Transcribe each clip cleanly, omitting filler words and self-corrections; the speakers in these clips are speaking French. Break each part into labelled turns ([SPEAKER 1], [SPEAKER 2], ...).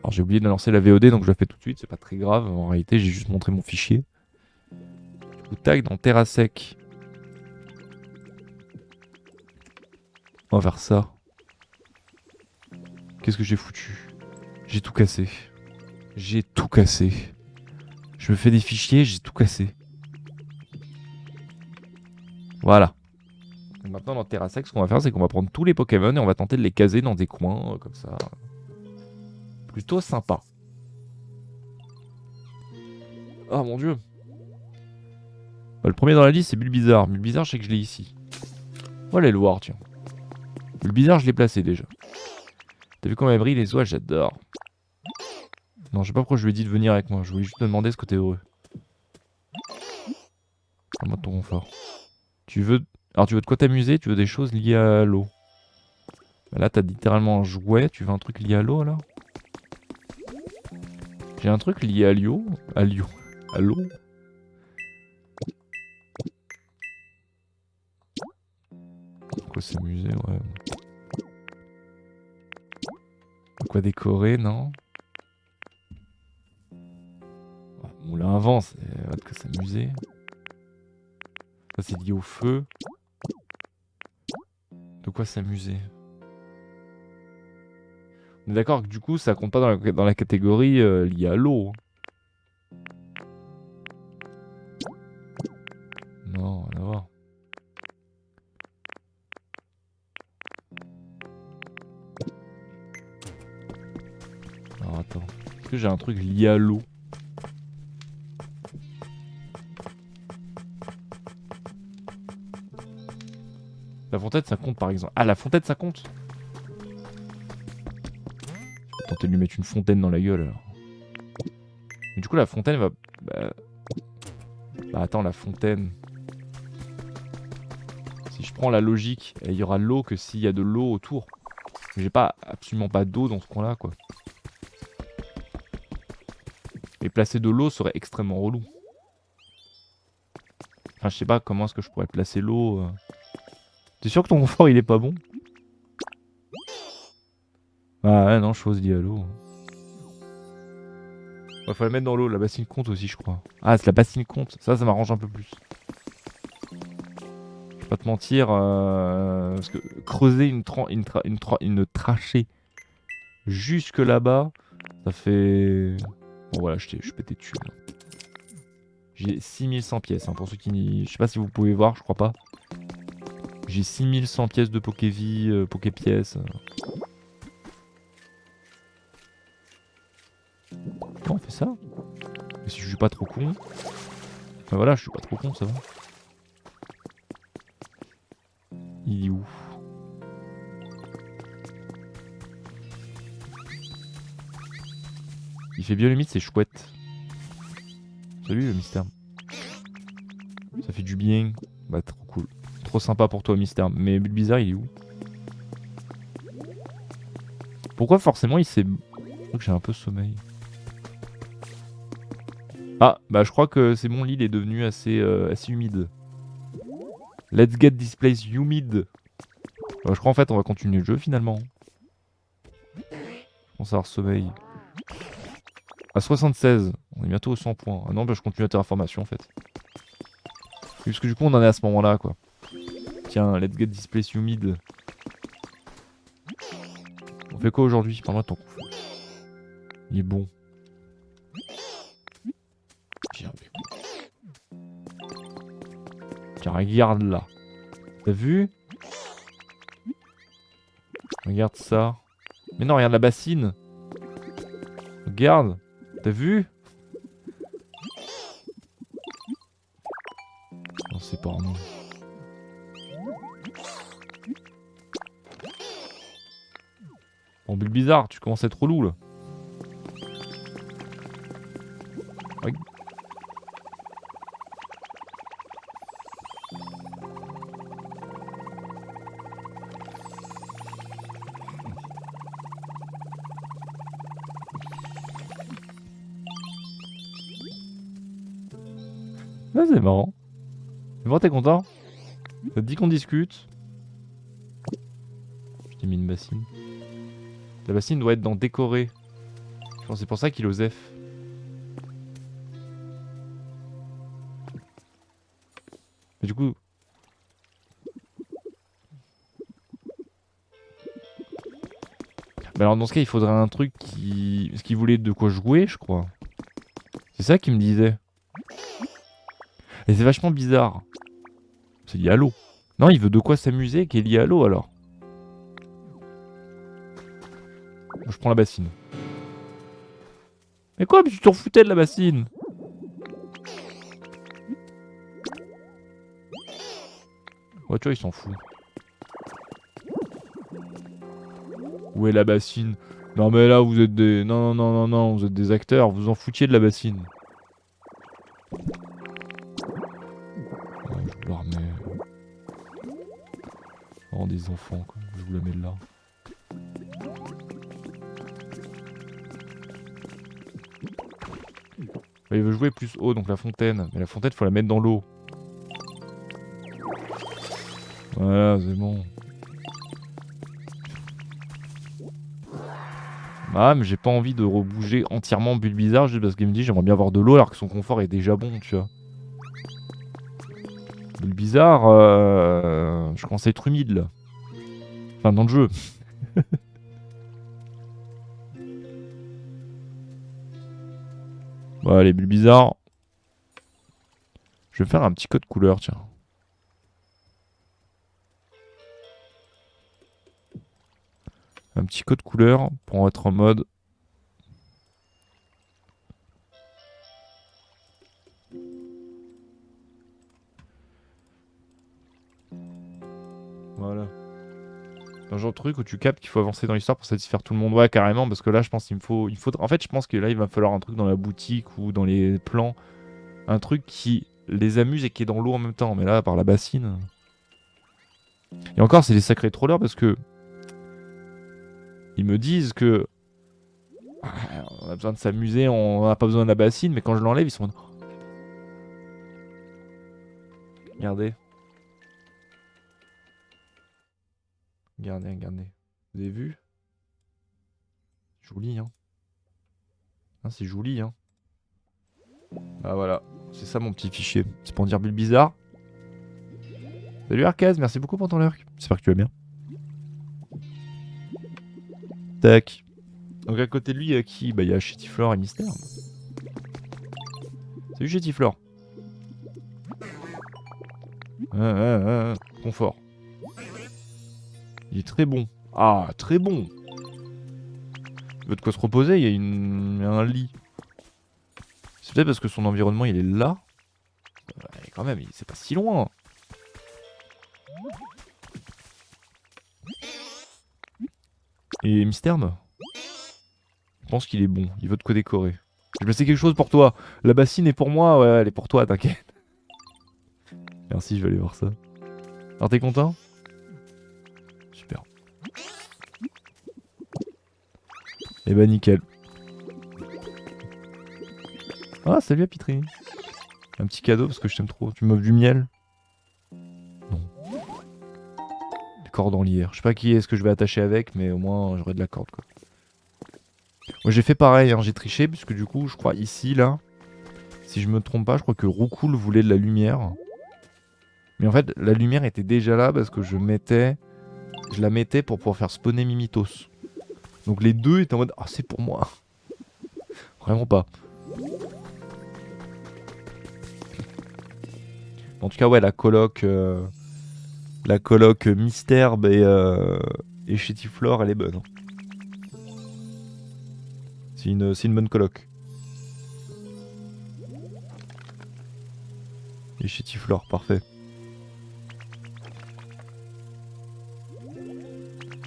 [SPEAKER 1] Alors j'ai oublié de lancer la VOD donc je la fais tout de suite, c'est pas très grave. En réalité j'ai juste montré mon fichier. Du coup tac dans Terra Sec. On va faire ça. Qu'est-ce que j'ai foutu? J'ai tout cassé. J'ai tout cassé. Je me fais des fichiers, j'ai tout cassé. Voilà. Et maintenant dans Terra Sec, ce qu'on va faire c'est qu'on va prendre tous les Pokémon et on va tenter de les caser dans des coins comme ça. Plutôt sympa. Oh mon dieu. Bah, le premier dans la liste c'est Bulbizarre. Bulbizarre je sais que je l'ai ici. On va aller le voir tiens. Bulbizarre je l'ai placé déjà. T'as vu comment elle brille les oies? J'adore. Non je sais pas pourquoi je lui ai dit de venir avec moi. Je voulais juste te demander ce que t'es heureux. En mode ton confort. Tu veux... Alors tu veux de quoi t'amuser? Tu veux des choses liées à l'eau? Bah, là t'as littéralement un jouet. Tu veux un truc lié à l'eau là? J'ai un truc lié à l'eau. À l'eau. À l'eau. Quoi s'amuser, ouais. Quoi décorer, non? Moulin à vent, c'est de quoi s'amuser. Ça c'est lié au feu. De quoi s'amuser? On est d'accord que du coup ça compte pas dans la catégorie liée à l'eau. Non, rien à voir. Alors attends. Est-ce que j'ai un truc lié à l'eau? La fontaine ça compte par exemple. Ah la fontaine ça compte? Je vais tenter de lui mettre une fontaine dans la gueule alors. Mais du coup la fontaine va... Bah attends la fontaine... Si je prends la logique, il y aura l'eau que s'il y a de l'eau autour. Mais j'ai pas absolument pas d'eau dans ce coin là quoi. Et placer de l'eau serait extrêmement relou. Enfin je sais pas comment est-ce que je pourrais placer l'eau. T'es sûr que ton confort il est pas bon? Ah ouais non chose liée à l'eau. Ouais, faut la mettre dans l'eau, la bassine compte aussi je crois. Ah c'est la bassine compte, ça m'arrange un peu plus. Je vais pas te mentir, parce que creuser une trachée jusque là-bas, ça fait... Bon voilà, je suis pété dessus. Là. J'ai 6100 pièces, hein, pour ceux qui... Je sais pas si vous pouvez voir, je crois pas. J'ai 6100 pièces de Pokévie, Poképièces. Bon, on fait ça. Et si je suis pas trop con... Enfin voilà, je suis pas trop con, ça va. Il est où? Il fait biolimite, c'est chouette. Salut le mystère. Ça fait du bien. Bah trop cool. Trop sympa pour toi mystère. Mais Bulbizarre il est où? Pourquoi forcément il s'est... Je crois que j'ai un peu sommeil. Ah bah je crois que c'est bon, l'île est devenue assez, assez humide. Let's get this place humid. Je crois en fait on va continuer le jeu finalement. Je pense avoir sommeil. À 76. On est bientôt aux 100 points. Ah non bah je continue la terraformation en fait. Parce que du coup on en est à ce moment là quoi. Tiens, let's get this place humid. On fait quoi aujourd'hui? Parle-moi de ton coup. Il est bon. Tiens, tiens, regarde là. T'as vu? Regarde ça. Mais non, regarde la bassine. Regarde. T'as vu? Non, c'est pas nous. Bon, Bulbizarre, tu commences à être relou là. Ouais, c'est marrant. C'est bon, t'es content? Ça te dit qu'on discute? Je t'ai mis une bassine. La bassine doit être dans décorer. Je pense que c'est pour ça qu'il osef. Mais du coup... Bah alors dans ce cas, il faudrait un truc qui... Parce qu'il voulait de quoi jouer, je crois. C'est ça qu'il me disait. Et c'est vachement bizarre. C'est lié à l'eau. Non, il veut de quoi s'amuser qui est lié à l'eau alors. Je prends la bassine. Mais quoi, mais tu t'en foutais de la bassine? Ouais, tu vois, il s'en fout. Où est la bassine? Non mais là, vous êtes des... Non, non, non, non, non, vous êtes des acteurs, vous en foutiez de la bassine. Ouais, je vous la remets... Oh, des enfants, quoi. Je vous la mets là. Il veut jouer plus haut, donc la fontaine. Mais la fontaine, faut la mettre dans l'eau. Voilà, c'est bon. Ah, mais j'ai pas envie de rebouger entièrement Bulbizarre juste parce qu'il me dit j'aimerais bien avoir de l'eau alors que son confort est déjà bon, tu vois. Bulbizarre, je commence à être humide là. Enfin, dans le jeu. Bon, allez, Bulbizarre. Je vais faire un petit code couleur, tiens. Un petit code couleur pour être en mode. Voilà. Un genre de truc où tu captes qu'il faut avancer dans l'histoire pour satisfaire tout le monde. Ouais, carrément, parce que là, je pense qu'il me faut... En fait, je pense que là, il va falloir un truc dans la boutique ou dans les plans. Un truc qui les amuse et qui est dans l'eau en même temps. Mais là, par la bassine... Et encore, c'est des sacrés trollers parce que... Ils me disent que... On a besoin de s'amuser, on n'a pas besoin de la bassine, mais quand je l'enlève, ils sont... Regardez. Regardez, regardez. Vous avez vu? Joli, hein. Hein, c'est joli, hein. Ah voilà, c'est ça mon petit fichier. C'est pour dire Bulbizarre. Salut Arcaz, merci beaucoup pour ton lurk. J'espère que tu vas bien. Tac. Donc à côté de lui, il y a qui? Bah il y a Chétiflore et Mystère. Salut Chétiflore. Confort. Il est très bon. Ah, très bon. Il veut de quoi se reposer, il y a un lit. C'est peut-être parce que son environnement il est là. Et quand même, c'est pas si loin. Et Mysterne, je pense qu'il est bon, il veut de quoi décorer. J'ai placé quelque chose pour toi. La bassine est pour moi, ouais, elle est pour toi, t'inquiète. Merci, je vais aller voir ça. Alors t'es content? Super. Et bah nickel. Ah salut à Pitri. Un petit cadeau parce que je t'aime trop. Tu m'offres du miel? Non. Des cordes en lierre. Je sais pas qui est-ce que je vais attacher avec, mais au moins j'aurai de la corde quoi. Moi j'ai fait pareil, hein, j'ai triché puisque du coup je crois ici là, si je me trompe pas, je crois que Roucoule voulait de la lumière. Mais en fait la lumière était déjà là parce que je la mettais pour pouvoir faire spawner Mimitos. Donc les deux étaient en mode ah c'est pour moi. Vraiment pas. En tout cas ouais la coloc Mystère et Chétiflore elle est bonne. Hein. C'est une bonne coloc. Et Chétiflore, parfait.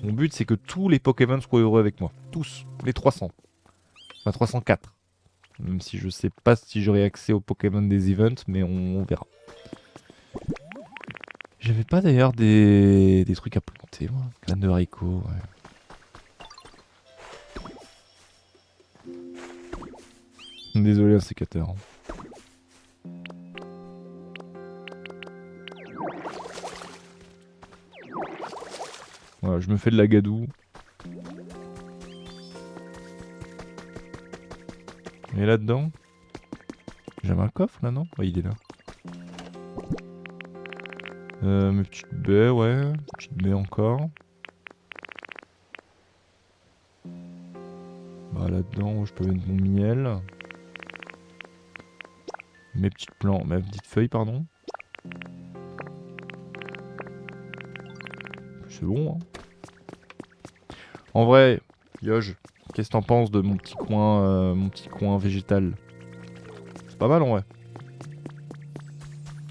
[SPEAKER 1] Mon but c'est que tous les Pokémon soient heureux avec moi. Tous. Les 300. Enfin 304. Même si je sais pas si j'aurai accès aux Pokémon des events, mais on verra. J'avais pas d'ailleurs des trucs à planter, moi. Graines de haricot, ouais. Désolé, un sécateur. Voilà, je me fais de la gadoue. Et là-dedans, j'avais un coffre là, non? Ouais, il est là. Mes petites baies, ouais. Petites baies encore. Bah là-dedans, je peux mettre mon miel. Mes petites plantes, mes petites feuilles, pardon. C'est bon, hein. En vrai, Yoge, qu'est-ce que t'en penses de mon petit coin végétal? C'est pas mal en vrai.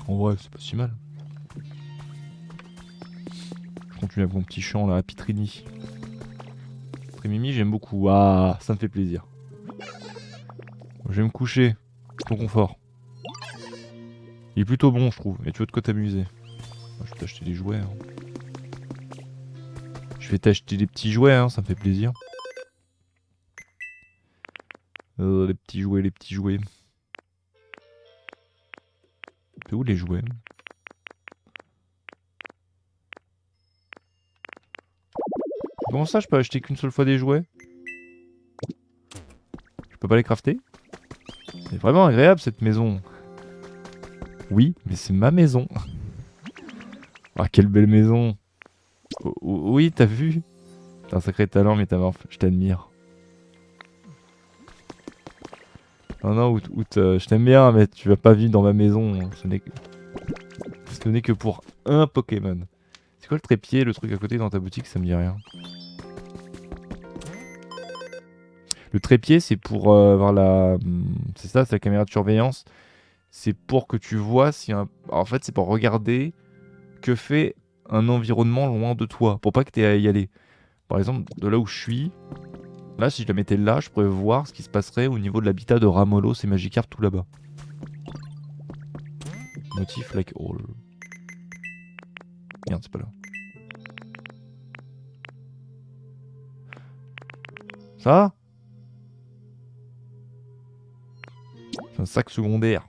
[SPEAKER 1] En vrai, c'est pas si mal. Je continue avec mon petit champ là, à Pitrini. Mimi, j'aime beaucoup. Ah, ça me fait plaisir. Je vais me coucher. Ton confort. Il est plutôt bon, je trouve. Et tu veux de quoi t'amuser? Je vais t'acheter des jouets. Hein. Je vais t'acheter des petits jouets, hein, ça me fait plaisir. Les petits jouets, les petits jouets. C'est où les jouets? Comment ça, je peux acheter qu'une seule fois des jouets? Je peux pas les crafter? C'est vraiment agréable cette maison. Oui, mais c'est ma maison. Ah, quelle belle maison. Oui, t'as vu? T'as un sacré talent, Métamorphe. Je t'admire. Non, je t'aime bien, mais tu vas pas vivre dans ma maison. Ce n'est que pour un Pokémon. C'est quoi le trépied, le truc à côté dans ta boutique? Ça me dit rien. Le trépied, c'est pour avoir la... C'est ça, c'est la caméra de surveillance. C'est pour que tu vois si un... En fait, c'est pour regarder que fait un environnement loin de toi. Pour pas que tu aies à y aller. Par exemple, de là où je suis... Là, si je la mettais là, je pourrais voir ce qui se passerait au niveau de l'habitat de Ramolo, c'est Magikarp tout là-bas. Motif like all. Merde, c'est pas là. Ça va? C'est un sac secondaire.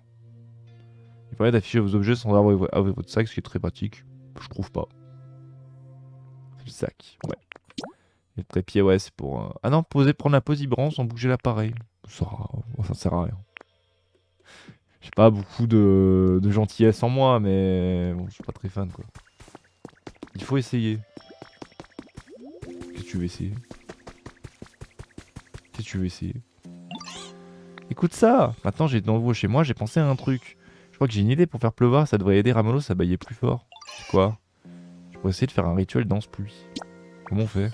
[SPEAKER 1] Il permet d'afficher vos objets sans avoir votre sac, ce qui est très pratique. Je trouve pas. C'est le sac, ouais. Et le trépied, ouais, c'est pour... Ah non, prendre la pause vibrant sans bouger l'appareil. Ça sert à rien. J'ai pas beaucoup de gentillesse en moi, mais bon, je suis pas très fan, quoi. Il faut essayer. Qu'est-ce que tu veux essayer? Qu'est-ce que tu veux essayer? Écoute ça! Maintenant, j'ai de nouveau chez moi, j'ai pensé à un truc. Je crois que j'ai une idée pour faire pleuvoir, ça devrait aider Ramolos à bailler plus fort. C'est quoi? Je pourrais essayer de faire un rituel danse-pluie. Comment on fait?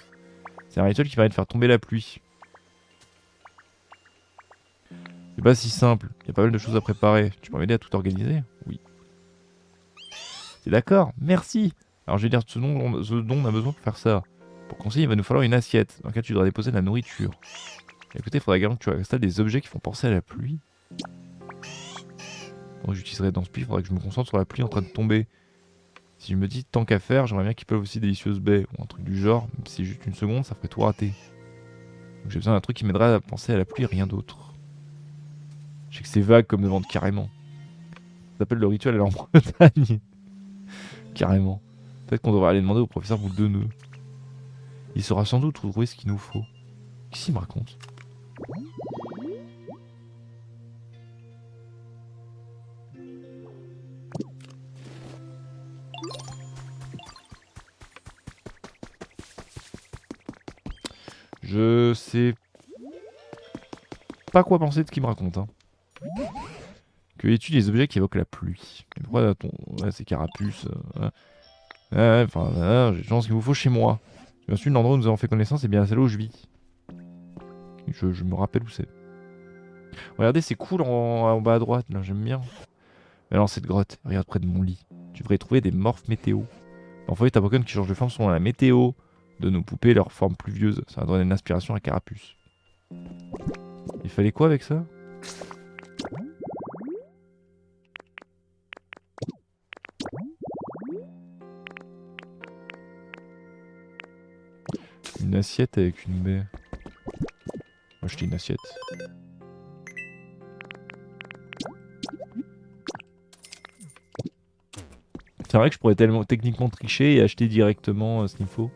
[SPEAKER 1] C'est un rituel qui permet de faire tomber la pluie. C'est pas si simple, il y a pas mal de choses à préparer. Tu peux m'aider à tout organiser? Oui. T'es d'accord? Merci! Alors je vais dire ce dont on a besoin pour faire ça. Pour conseiller, il va nous falloir une assiette, dans laquelle tu dois déposer de la nourriture. Et à côté, il faudra également que tu installes des objets qui font penser à la pluie. Donc j'utiliserai dans ce pluie, il faudra que je me concentre sur la pluie en train de tomber. Si je me dis tant qu'à faire, j'aimerais bien qu'ils peuvent aussi délicieuses baies, ou un truc du genre, même si c'est juste une seconde, ça ferait tout rater. Donc j'ai besoin d'un truc qui m'aidera à penser à la pluie et rien d'autre. Je sais que c'est vague comme demande, carrément. Ça s'appelle le rituel à la Bretagne. Carrément. Peut-être qu'on devrait aller demander au professeur Boule de Nœud. Il saura sans doute trouver ce qu'il nous faut. Qu'est-ce qu'il me raconte? Je sais pas quoi penser de ce qu'il me raconte. Hein. Que étudie les objets qui évoquent la pluie. Mais pourquoi ces carapuces j'ai ce qu'il vous faut chez moi. Bien sûr, l'endroit où nous avons fait connaissance, c'est bien celle où je vis. Je me rappelle où c'est. Regardez, c'est cool en bas à droite, là, j'aime bien. Mais alors, cette grotte, regarde près de mon lit. Tu devrais y trouver des morphes météo. Parfois, ta Pokémon qui changent de forme selon la météo de nos poupées et leur forme pluvieuse. Ça va donner une inspiration à Carapuce. Il fallait quoi avec ça? Une assiette avec une baie. Moi, acheter une assiette. C'est vrai que je pourrais tellement techniquement tricher et acheter directement ce qu'il me faut.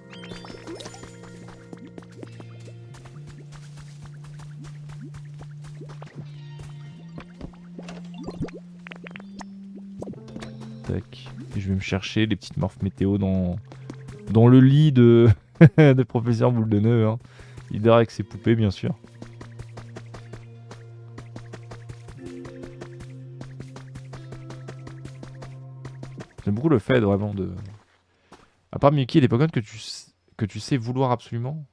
[SPEAKER 1] Tac. Et je vais me chercher les petites morphes météo dans le lit de, de professeur Boule de Nœud. Hein. Il dort avec ses poupées, bien sûr. J'aime beaucoup le fait vraiment de... À part Mickey, les Pokémon que tu sais vouloir absolument.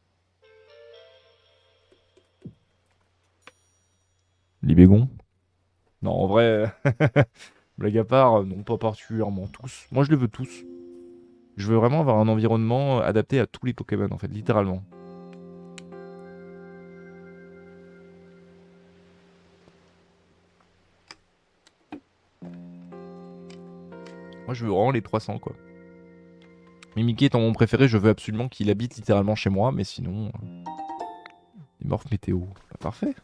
[SPEAKER 1] Libégon. Non, en vrai, blague à part, non, pas particulièrement tous. Moi, je les veux tous. Je veux vraiment avoir un environnement adapté à tous les Pokémon, en fait, littéralement. Moi, je veux vraiment les 300, quoi. Mais Mickey étant mon préféré, je veux absolument qu'il habite littéralement chez moi, mais sinon... les morphes météo. Bah, parfait.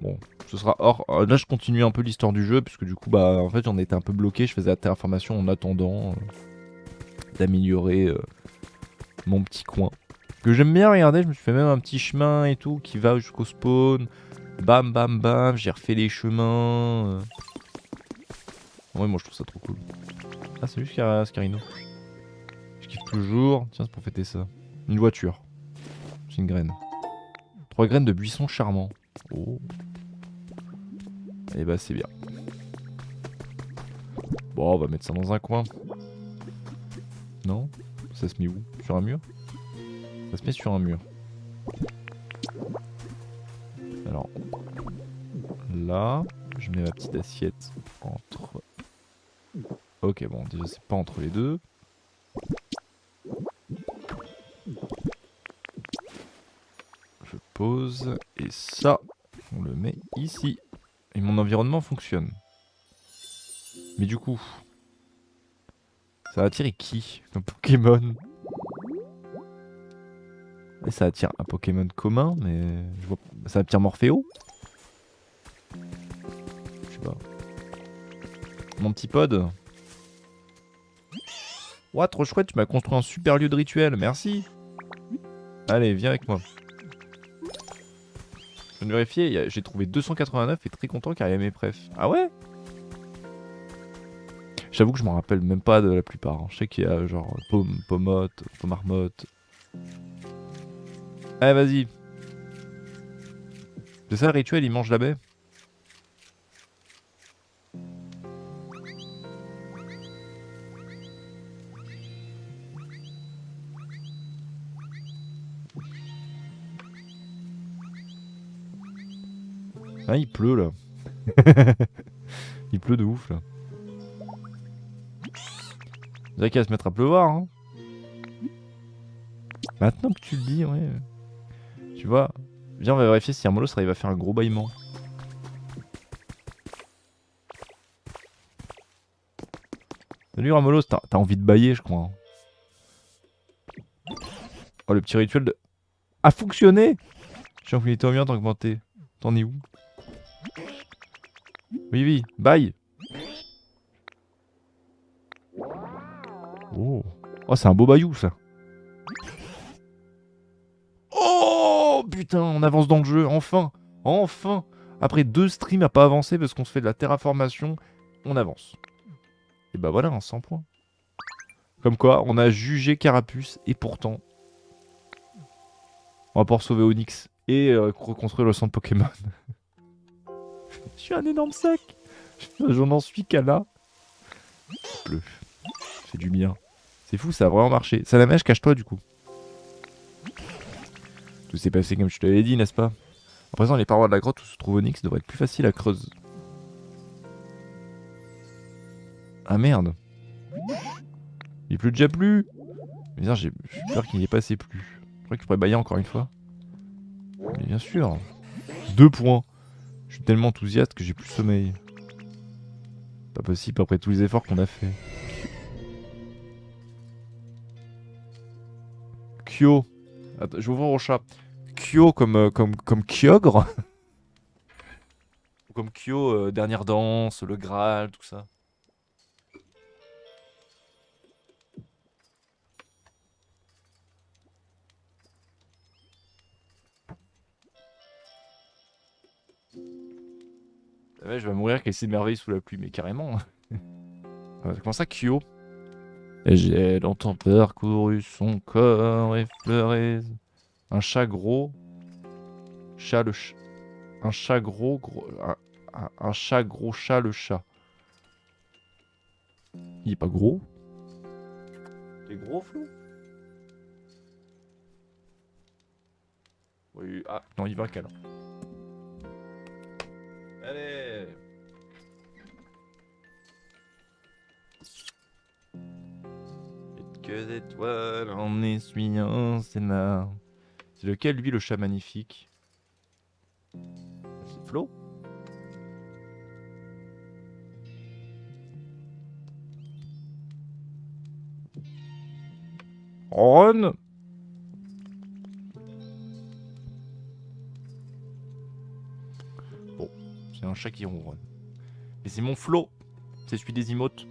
[SPEAKER 1] Bon, ce sera hors... là, je continue un peu l'histoire du jeu, puisque du coup, bah, en fait, j'en étais un peu bloqué. Je faisais la terraformation en attendant d'améliorer mon petit coin. Que j'aime bien regarder, je me suis fait même un petit chemin et tout, qui va jusqu'au spawn. Bam, bam, bam, j'ai refait les chemins. Ouais, moi, je trouve ça trop cool. Ah, c'est juste Scarino. Je kiffe toujours. Tiens, c'est pour fêter ça. Une voiture. C'est une graine. 3 graines de buisson charmant. Oh. Et bah c'est bien. Bon, on va mettre ça dans un coin. Non? Ça se met où? Sur un mur? Ça se met sur un mur. Alors, là, je mets ma petite assiette entre... Ok, bon, déjà c'est pas entre les deux. Je pose, et ça, on le met ici. Et mon environnement fonctionne. Mais du coup, ça va attirer qui comme Pokémon? Et ça attire un Pokémon commun, mais je vois... ça attire Morphéo? Je sais pas. Mon petit pod. Ouah, trop chouette, tu m'as construit un super lieu de rituel, merci. Allez, viens avec moi. Je viens de vérifier, j'ai trouvé 289 et très content car il y a mes prefs. Ah ouais? J'avoue que je m'en rappelle même pas de la plupart. Hein. Je sais qu'il y a genre Pomote, Pomarmotte. Allez, vas-y. C'est ça le rituel, il mange la baie? Ah, il pleut là. Il pleut de ouf là. C'est vrai qu'il va se mettre à pleuvoir. Hein. Maintenant que tu le dis, ouais. Tu vois, viens, on va vérifier si Hermolos arrive à faire un gros bâillement. Salut Hermolos, t'as envie de bailler, je crois. Hein. Oh, le petit rituel de... a fonctionné! J'ai envie de bien, t'as augmenté. T'en es où? Oui, oui, baille! Oh, oh c'est un beau bayou ça. Oh putain, on avance dans le jeu, enfin! Enfin! Après 2 streams à pas avancer parce qu'on se fait de la terraformation, on avance. Et bah voilà, un 100 points. Comme quoi, on a jugé Carapuce et pourtant, on va pouvoir sauver Onyx et reconstruire le centre Pokémon. Je suis un énorme sac! J'en en suis qu'à là. Il pleut. C'est du bien. C'est fou, ça a vraiment marché. Salamèche, cache-toi du coup. Tout s'est passé comme je te l'avais dit, n'est-ce pas? À présent, les parois de la grotte où se trouve Onyx devraient être plus faciles à creuser. Ah merde. Il pleut déjà plus. Mais j'ai peur qu'il n'y ait pas assez plus. Je crois que je pourrais bailler encore une fois. Mais bien sûr. 2 points. Je suis tellement enthousiaste que j'ai plus sommeil. Pas possible après tous les efforts qu'on a fait. Kyo. Attends, je vais ouvrir au chat. Kyo comme Kyogre. Ou comme Kyo, dernière danse, le Graal, tout ça. Ouais, je vais mourir avec les merveilles sous la pluie, mais carrément. Comment ça, Kyo? Et j'ai longtemps parcouru son corps effleuré. Un chat gros. Chat le chat. Un chat gros, un chat gros chat le chat. Il est pas gros? T'es gros, Flo? Oui. Ah, non, il va un câlin. Allez! Que d'étoiles en essuyant ses larmes. C'est lequel, lui, le chat magnifique? C'est Flo? Ron? Bon, c'est un chat qui ronronne. Mais c'est mon Flo. C'est celui des emotes.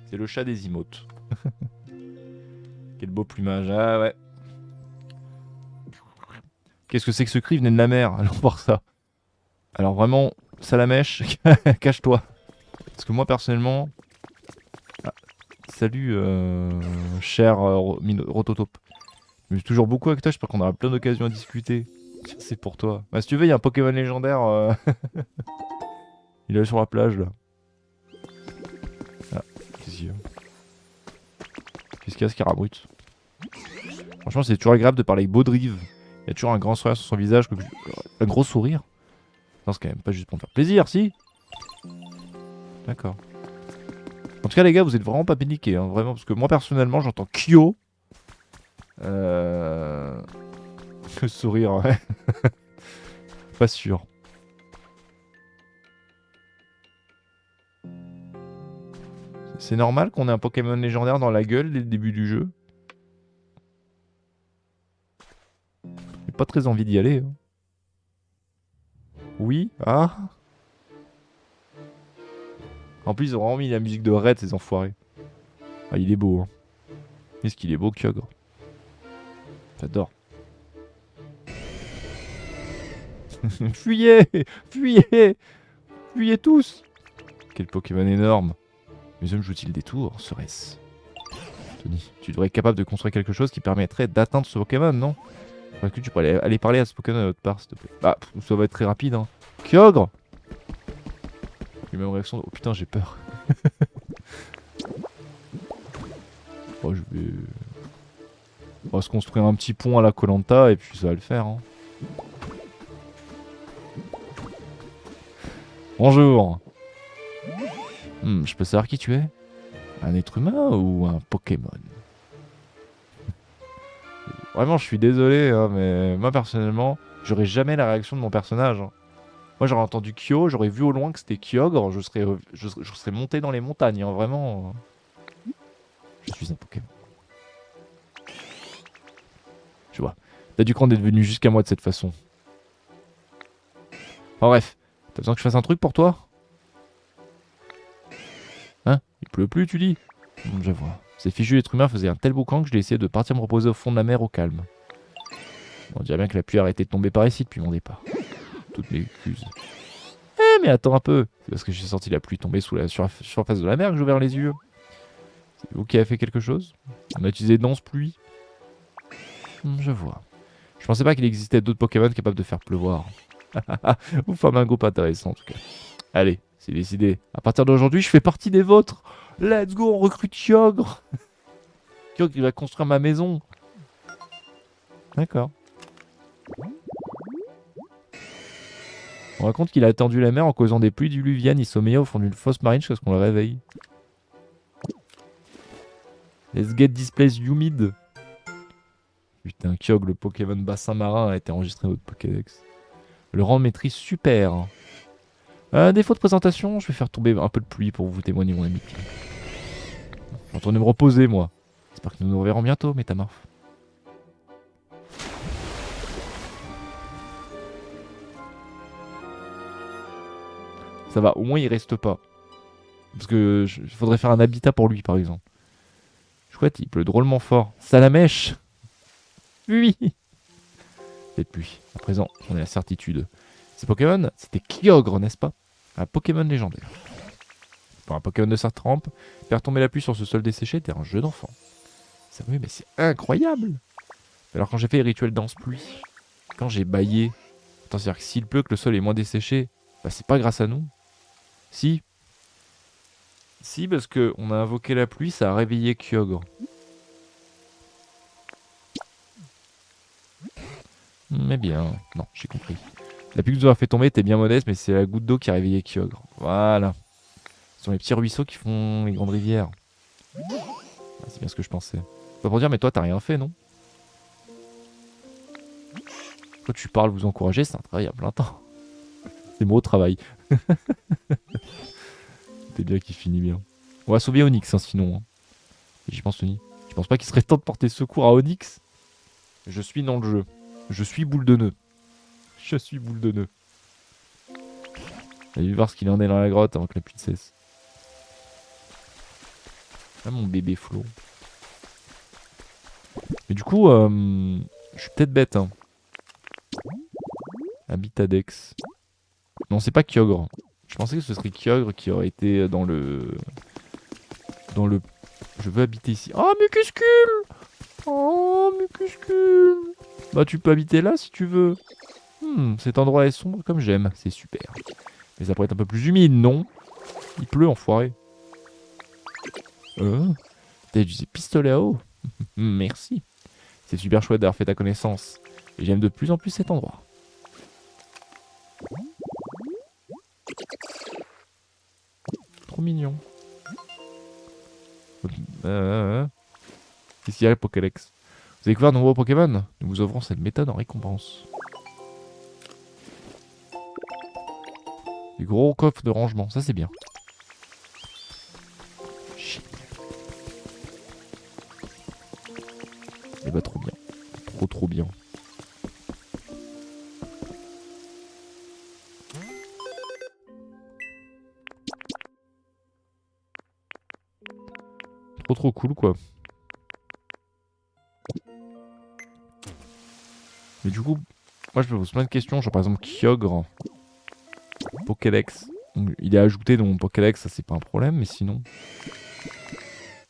[SPEAKER 1] C'est le chat des emotes. Quel beau plumage. Ah ouais. Qu'est-ce que c'est que ce cri? Il venait de la mer. Allons voir ça. Alors vraiment, Salamèche, cache-toi. Parce que moi personnellement... Ah, salut, cher Rototope. Je suis toujours beaucoup avec toi, j'espère qu'on aura plein d'occasions à discuter. C'est pour toi. Bah, si tu veux, il y a un Pokémon légendaire. Il est sur la plage là. Ah, qu'est-ce qu'il y a? Qu'est-ce qu'il y a, Scarabrut? Franchement, c'est toujours agréable de parler avec Baudrive. Il y a toujours un grand sourire sur son visage. Un gros sourire? Non, c'est quand même pas juste pour me faire plaisir, si? D'accord. En tout cas, les gars, vous êtes vraiment pas paniqués, hein, vraiment, parce que moi, personnellement, j'entends Kyo. Le sourire, ouais. Pas sûr. C'est normal qu'on ait un Pokémon légendaire dans la gueule dès le début du jeu. J'ai pas très envie d'y aller. Hein. Oui? Ah? En plus, ils ont vraiment mis la musique de Red, ces enfoirés. Ah, il est beau, hein. Qu'est-ce qu'il est beau, Kyogre. J'adore. Fuyez! Fuyez! Fuyez tous! Quel Pokémon énorme. Mais hommes jouent-ils des tours? Serait-ce? Tony, tu devrais être capable de construire quelque chose qui permettrait d'atteindre ce Pokémon, non? Est-ce que tu pourrais aller parler à ce Pokémon à notre part, s'il te plaît? Bah, ça va être très rapide, hein. Kyogre! J'ai même réaction de... Oh putain, j'ai peur. Oh, je vais... On va se construire un petit pont à la koh et puis ça va le faire, hein. Bonjour. Je peux savoir qui tu es? Un être humain ou un Pokémon? Vraiment, je suis désolé, hein, mais moi personnellement, j'aurais jamais la réaction de mon personnage. Hein. Moi, j'aurais entendu Kyo, j'aurais vu au loin que c'était Kyogre, je serais monté dans les montagnes, hein, vraiment. Je suis un Pokémon. Tu vois, t'as du cran d'être venu jusqu'à moi de cette façon. Enfin bref, t'as besoin que je fasse un truc pour toi? Hein? Il pleut plus, tu dis? Je vois. Ces fichus êtres humains faisaient un tel boucan que je l'ai essayé de partir me reposer au fond de la mer au calme. On dirait bien que la pluie a arrêté de tomber par ici depuis mon départ. Toutes mes excuses. Eh mais attends un peu. C'est parce que j'ai senti la pluie tomber sur la surface de la mer que j'ai ouvert les yeux. C'est vous qui avez fait quelque chose? On a utilisé dense pluie. Je vois. Je pensais pas qu'il existait d'autres Pokémon capables de faire pleuvoir. Vous formez un groupe intéressant en tout cas. Allez, c'est décidé. À partir d'aujourd'hui, je fais partie des vôtres. Let's go, on recrute Kyogre. Kyogre, il va construire ma maison. D'accord. On raconte qu'il a attendu la mer en causant des pluies diluviennes. Il sommeillait au fond d'une fosse marine jusqu'à ce qu'on le réveille. Let's get this place humid. Putain, Kyogre, le Pokémon bassin marin, a été enregistré dans votre Pokédex. Le rang de maîtrise super. Défaut de présentation, je vais faire tomber un peu de pluie pour vous témoigner mon amitié. Je vais retourner me reposer, moi. J'espère que nous nous reverrons bientôt, Métamorphe. Ça va, au moins il reste pas. Parce que il faudrait faire un habitat pour lui, par exemple. Chouette, il pleut drôlement fort. Salamèche. Oui. Cette pluie. À présent, j'en ai la certitude. Ces Pokémon, c'était Kyogre, n'est-ce pas? Un Pokémon légendaire. Pour un Pokémon de sa trempe, faire tomber la pluie sur ce sol desséché était un jeu d'enfant. Ça, oui, mais c'est incroyable. Alors quand j'ai fait les rituels danse-pluie, quand j'ai baillé, attends, c'est-à-dire que s'il pleut, que le sol est moins desséché, bah c'est pas grâce à nous. Si. Si, parce que on a invoqué la pluie, ça a réveillé Kyogre. Mais bien, non, j'ai compris. La pluie que nous a fait tomber était bien modeste, mais c'est la goutte d'eau qui a réveillé Kyogre. Voilà. Ce sont les petits ruisseaux qui font les grandes rivières. Ah, c'est bien ce que je pensais. Pas pour dire, mais toi, t'as rien fait, non? Toi, tu parles, vous encourager, c'est un travail à plein temps. C'est mon travail. C'est bien qu'il finit bien. On va sauver Onyx, hein, sinon. Hein. J'y pense, Tony. Tu penses pas qu'il serait temps de porter secours à Onyx? Je suis dans le jeu. Je suis boule de nœud. Je suis boule de nœud. Allez voir ce qu'il en est dans la grotte avant que la pluie cesse. Ah, mon bébé Flo. Mais du coup, je suis peut-être bête. Hein. Habitadex. Non, c'est pas Kyogre. Je pensais que ce serait Kyogre qui aurait été dans le... Dans le... Je veux habiter ici. Oh, Mucuscule! Oh, Mucuscule! Bah, tu peux habiter là si tu veux. Cet endroit est sombre comme j'aime. C'est super. Mais ça pourrait être un peu plus humide, non? Il pleut, enfoiré. T'as utilisé pistolet à eau? Merci. C'est super chouette d'avoir fait ta connaissance. Et j'aime de plus en plus cet endroit. Trop mignon. Qu'est-ce qu'il y a, Pokédex? Vous avez découvert de nombreux Pokémon? Nous vous offrons cette méthode en récompense. Des gros coffres de rangement, ça c'est bien. Shit. Eh bah trop bien. Trop bien. Trop cool quoi. Mais du coup, moi je me pose plein de questions, genre par exemple Kyogre, Pokédex. Il est ajouté dans mon Pokédex, ça c'est pas un problème, mais sinon...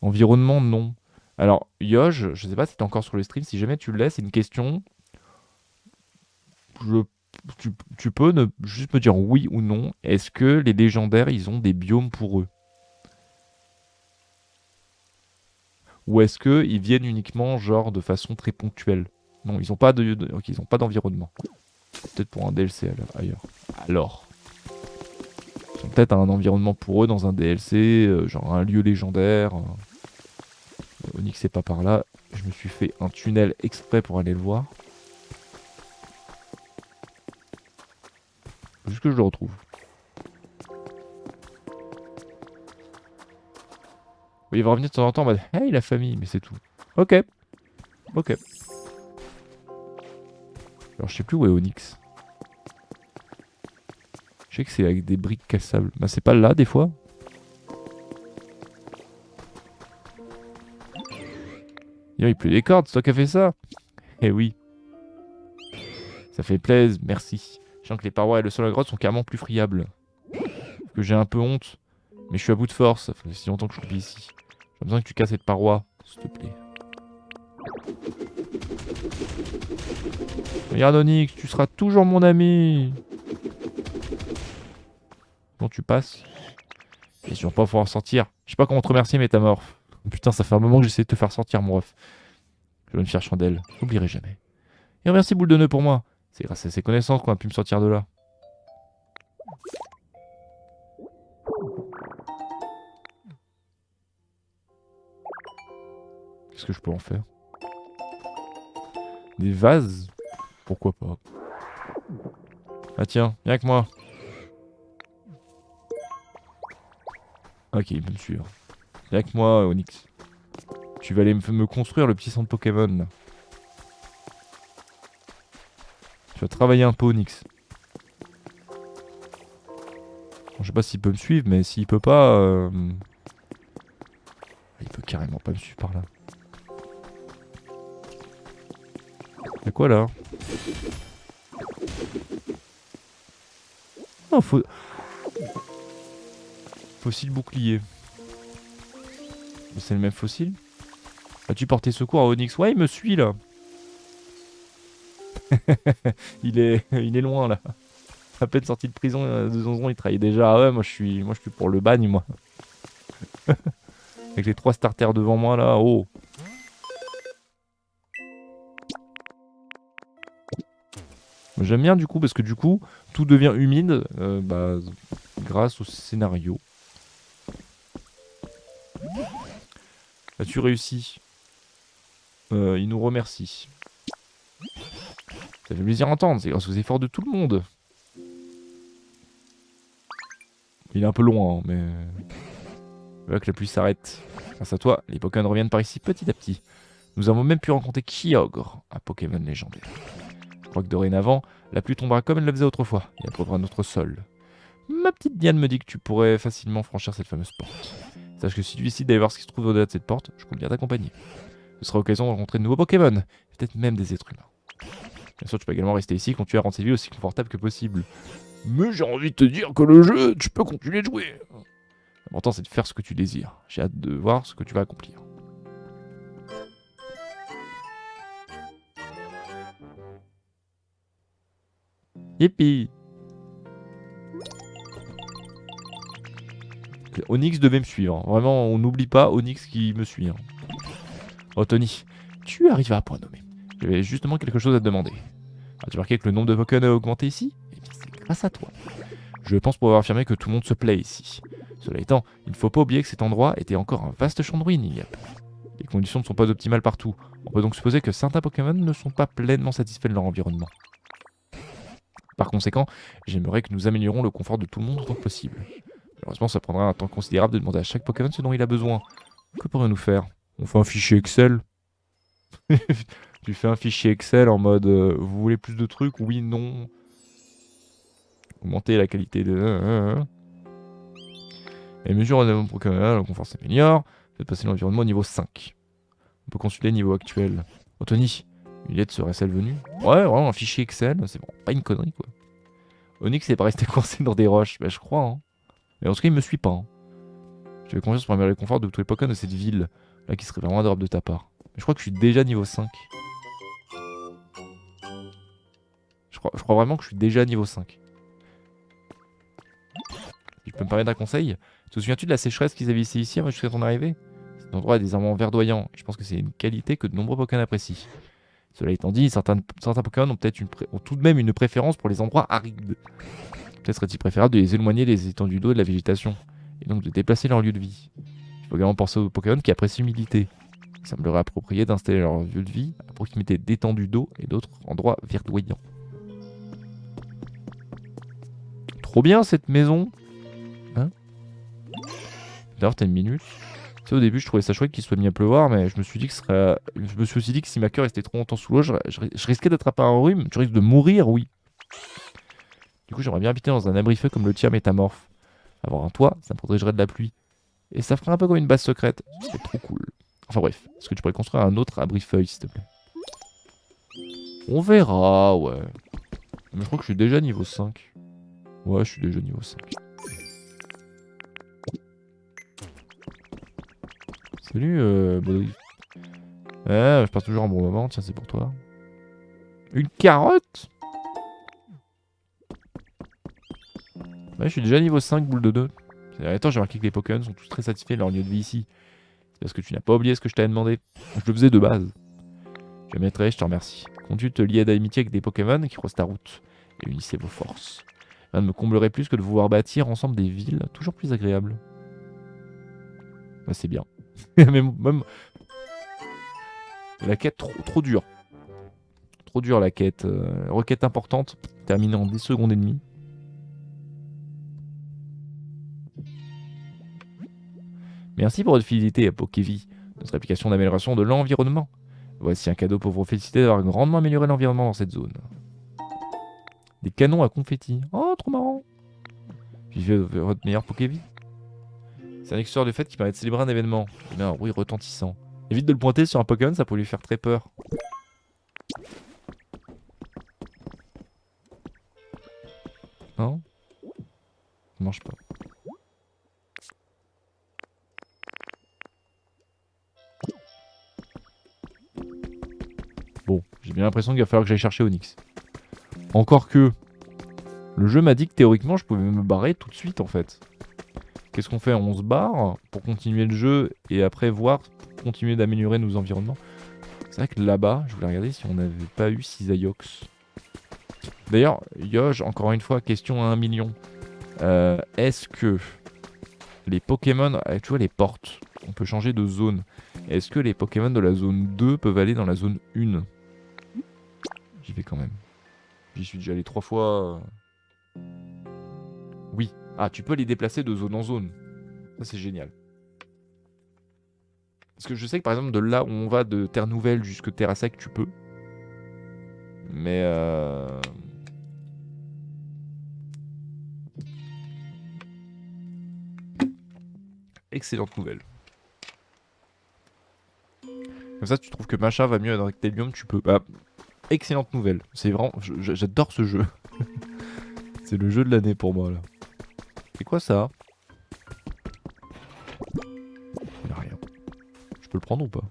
[SPEAKER 1] Environnement, non. Alors, Yoge, je sais pas si t'es encore sur le stream, si jamais tu le laisses, c'est une question. Tu peux juste me dire oui ou non. Est-ce que les légendaires, ils ont des biomes pour eux? Ou est-ce qu'ils viennent uniquement, genre, de façon très ponctuelle? Non, ils ont pas ok, ils ont pas d'environnement. Peut-être pour un DLC ailleurs. Alors. Ils ont peut-être un environnement pour eux dans un DLC, genre un lieu légendaire. Onyx c'est pas par là. Je me suis fait un tunnel exprès pour aller le voir. Juste que je le retrouve. Il va revenir de temps en temps en mode hey la famille, mais c'est tout. Ok. Ok. Alors je sais plus où est Onyx. Je sais que c'est avec des briques cassables. Bah c'est pas là des fois. Il pleut des cordes, c'est toi qui as fait ça. Eh oui. Ça fait plaisir, merci. Je sens que les parois et le sol de la grotte sont carrément plus friables. Que j'ai un peu honte. Mais je suis à bout de force, ça fait si longtemps que je suis ici. J'ai besoin que tu casses cette paroi, s'il te plaît. Regarde Onyx, tu seras toujours mon ami. Bon, tu passes. Et tu vas pas pouvoir sortir. Je sais pas comment te remercier, Métamorphe. Putain, ça fait un moment que j'essaie de te faire sortir, mon ref. Je vais me faire chandelle. J'oublierai jamais. Et remercie Boule de Nœud pour moi. C'est grâce à ses connaissances qu'on a pu me sortir de là. Qu'est-ce que je peux en faire? Des vases? Pourquoi pas? Ah tiens, viens avec moi. Ok, il peut me suivre. Viens avec moi, Onyx. Tu vas aller me construire le petit centre Pokémon. Là. Tu vas travailler un peu, Onyx. Bon, je sais pas s'il peut me suivre, mais s'il peut pas... Il peut carrément pas me suivre par là. Y'a quoi là? Oh, faut Fossile bouclier. C'est le même fossile. As-tu porté secours à Onyx? Ouais, il me suit là. il est loin là. À peine sorti de prison de Zonzon, il travaille déjà. Ah ouais, moi je suis pour le bagne moi. Avec les 3 starters devant moi là. Oh. J'aime bien du coup parce que du coup tout devient humide grâce au scénario. As-tu réussi? Il nous remercie. Ça fait plaisir à entendre, c'est grâce aux efforts de tout le monde. Il est un peu loin, hein, mais... Voilà que la pluie s'arrête. Grâce à toi, les Pokémon reviennent par ici petit à petit. Nous avons même pu rencontrer Kyogre, un Pokémon légendaire. Je crois que dorénavant, la pluie tombera comme elle le faisait autrefois, et approuvera notre sol. Ma petite Diane me dit que tu pourrais facilement franchir cette fameuse porte. Sache que si tu décides d'aller voir ce qui se trouve au-delà de cette porte, je compte bien t'accompagner. Ce sera l'occasion de rencontrer de nouveaux Pokémon, et peut-être même des êtres humains. Bien sûr, tu peux également rester ici quand tu as rendu ces villes aussi confortable que possible. Mais j'ai envie de te dire que le jeu, tu peux continuer de jouer. L'important, c'est de faire ce que tu désires. J'ai hâte de voir ce que tu vas accomplir. Yippee! Onyx devait me suivre. Vraiment, on n'oublie pas Onyx qui me suit. Oh, Tony, tu arrives à point nommé. J'avais justement quelque chose à te demander. As-tu remarqué que le nombre de Pokémon a augmenté ici? Eh bien, c'est grâce à toi. Je pense pouvoir affirmer que tout le monde se plaît ici. Cela étant, il ne faut pas oublier que cet endroit était encore un vaste champ de ruines il y a peu. Les conditions ne sont pas optimales partout. On peut donc supposer que certains Pokémon ne sont pas pleinement satisfaits de leur environnement. Par conséquent, j'aimerais que nous améliorons le confort de tout le monde autant que possible. Malheureusement, ça prendra un temps considérable de demander à chaque Pokémon ce dont il a besoin. Que pourrions-nous faire? On fait un fichier Excel. Tu fais un fichier Excel en mode vous voulez plus de trucs? Oui, non. Augmenter la qualité de... Les mesures de Pokémon, le confort s'améliore. Faites passer l'environnement au niveau 5. On peut consulter le niveau actuel. Oh Tony, une lettre serait-elle venue? Ouais, vraiment un fichier Excel, c'est bon, pas une connerie quoi. Onyx n'est pas resté coincé dans des roches, bah je crois. Hein. Mais en tout cas, il me suit pas. Hein. J'avais confiance pour améliorer le confort de tous les Pokémon de cette ville, là qui serait vraiment adorable de ta part. Mais je crois que je suis déjà niveau 5. Je crois vraiment que je suis déjà niveau 5. Si je peux me permettre un conseil, te souviens-tu de la sécheresse qu'ils avaient ici avant jusqu'à ton arrivée? Cet endroit est désormais verdoyant, et je pense que c'est une qualité que de nombreux Pokémon apprécient. Cela étant dit, certains Pokémon ont peut-être ont tout de même une préférence pour les endroits arides. Peut-être serait-il préférable de les éloigner des étendues d'eau et de la végétation, et donc de déplacer leur lieu de vie. Il faut également penser aux Pokémon qui apprécient l'humidité. Il semblerait approprié d'installer leur lieu de vie à proximité d'étendues d'eau et d'autres endroits verdoyants. Trop bien cette maison. Hein? D'ailleurs, t'as une minute. Tu sais, au début, je trouvais ça chouette qu'il soit mis à pleuvoir, mais je me suis dit que si ma cœur restait trop longtemps sous l'eau, je risquais d'attraper un rhume. Tu risques de mourir, oui. Du coup, j'aimerais bien habiter dans un abri-feu comme le tien métamorphe. Avoir un toit, ça me protégerait de la pluie. Et ça ferait un peu comme une base secrète. C'est trop cool. Enfin bref, est-ce que tu pourrais construire un autre abri-feuille, s'il te plaît? On verra, ouais. Mais je crois que je suis déjà niveau 5. Ouais, je suis déjà niveau 5. Salut, Baudry. Je passe toujours un bon moment, tiens, c'est pour toi. Une carotte? Ouais, je suis déjà niveau 5, boule de 2. Ces derniers temps, j'ai remarqué que les Pokémon sont tous très satisfaits de leur lieu de vie ici. C'est parce que tu n'as pas oublié ce que je t'avais demandé. Je le faisais de base. Je mettrai, je te remercie. Comptes-tu te lier d'amitié avec des Pokémon qui croisent ta route et unissez vos forces? Rien ne me comblerait plus que de vouloir bâtir ensemble des villes toujours plus agréables. Ouais, c'est bien. Mais même la quête trop dure. Trop dure la quête. Requête importante, terminée en 10 secondes et demie. Merci pour votre fidélité à Pokévie, notre application d'amélioration de l'environnement. Voici un cadeau pour vous féliciter d'avoir grandement amélioré l'environnement dans cette zone. Des canons à confetti. Oh, trop marrant. Vivez votre meilleur Pokévie. C'est un extérieur de fête qui permet de célébrer un événement. Il met un bruit retentissant. Évite de le pointer sur un Pokémon, ça peut lui faire très peur. Non? Ça marche pas. bien l'impression qu'il va falloir que j'aille chercher Onyx. Encore que... Le jeu m'a dit que théoriquement, je pouvais me barrer tout de suite, en fait. Qu'est-ce qu'on fait? On se barre pour continuer le jeu et après voir, pour continuer d'améliorer nos environnements. C'est vrai que là-bas, je voulais regarder si on n'avait pas eu Cisaiox. D'ailleurs, Yoge, encore une fois, question à 1 million. Est-ce que les Pokémon, tu vois les portes, on peut changer de zone. Est-ce que les Pokémon de la zone 2 peuvent aller dans la zone 1? J'y vais quand même. J'y suis déjà allé 3 fois. Oui. Ah, tu peux les déplacer de zone en zone. Ça, c'est génial. Parce que je sais que par exemple, de là où on va de Terre Nouvelle jusque Terra Sec, tu peux. Mais excellente nouvelle. Comme ça, tu trouves que Machin va mieux dans Rectalium, tu peux. Bah, excellente nouvelle. C'est vraiment. J'adore ce jeu. C'est le jeu de l'année pour moi là. C'est quoi ça? Il y a rien. Je peux le prendre ou pas?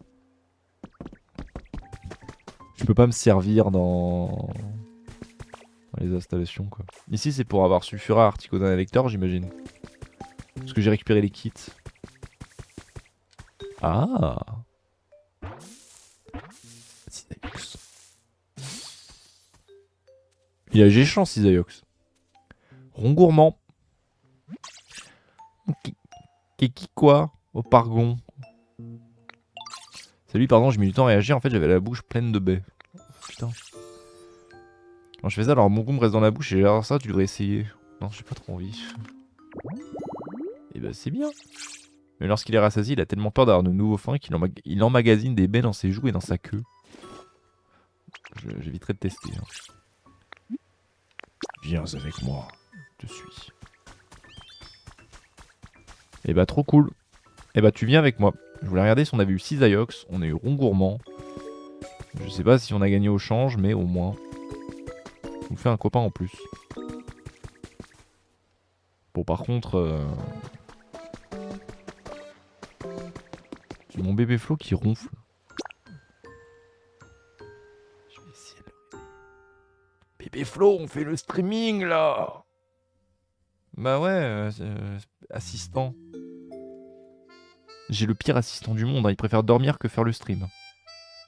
[SPEAKER 1] Je peux pas me servir dans les installations quoi. Ici c'est pour avoir Sulfura, Articodin et Lecteur j'imagine. Parce que j'ai récupéré les kits. Ah, Cisaiox. Il y a Géchant Cisaiox. Rongourmand. Keki quoi? Au Pargon. Salut, pardon, j'ai mis du temps à réagir. En fait, j'avais la bouche pleine de baies. Putain. Quand je fais ça, alors mon goût me reste dans la bouche et alors ça, tu devrais essayer. Non, j'ai pas trop envie. Et bah, c'est bien. Mais lorsqu'il est rassasié, il a tellement peur d'avoir de nouveaux faim qu'il emmagasine des baies dans ses joues et dans sa queue. J'éviterai de tester. Hein. Viens avec moi. Je te suis. Et bah, trop cool. Et bah, tu viens avec moi. Je voulais regarder si on avait eu Cisaiox, on a eu Rongourmand. Je sais pas si on a gagné au change, mais au moins. On nous fait un copain en plus. Bon, par contre. C'est mon bébé Flo qui ronfle. Je vais essayer de... Bébé Flo, on fait le streaming là! Bah ouais, assistant. J'ai le pire assistant du monde, hein. Il préfère dormir que faire le stream.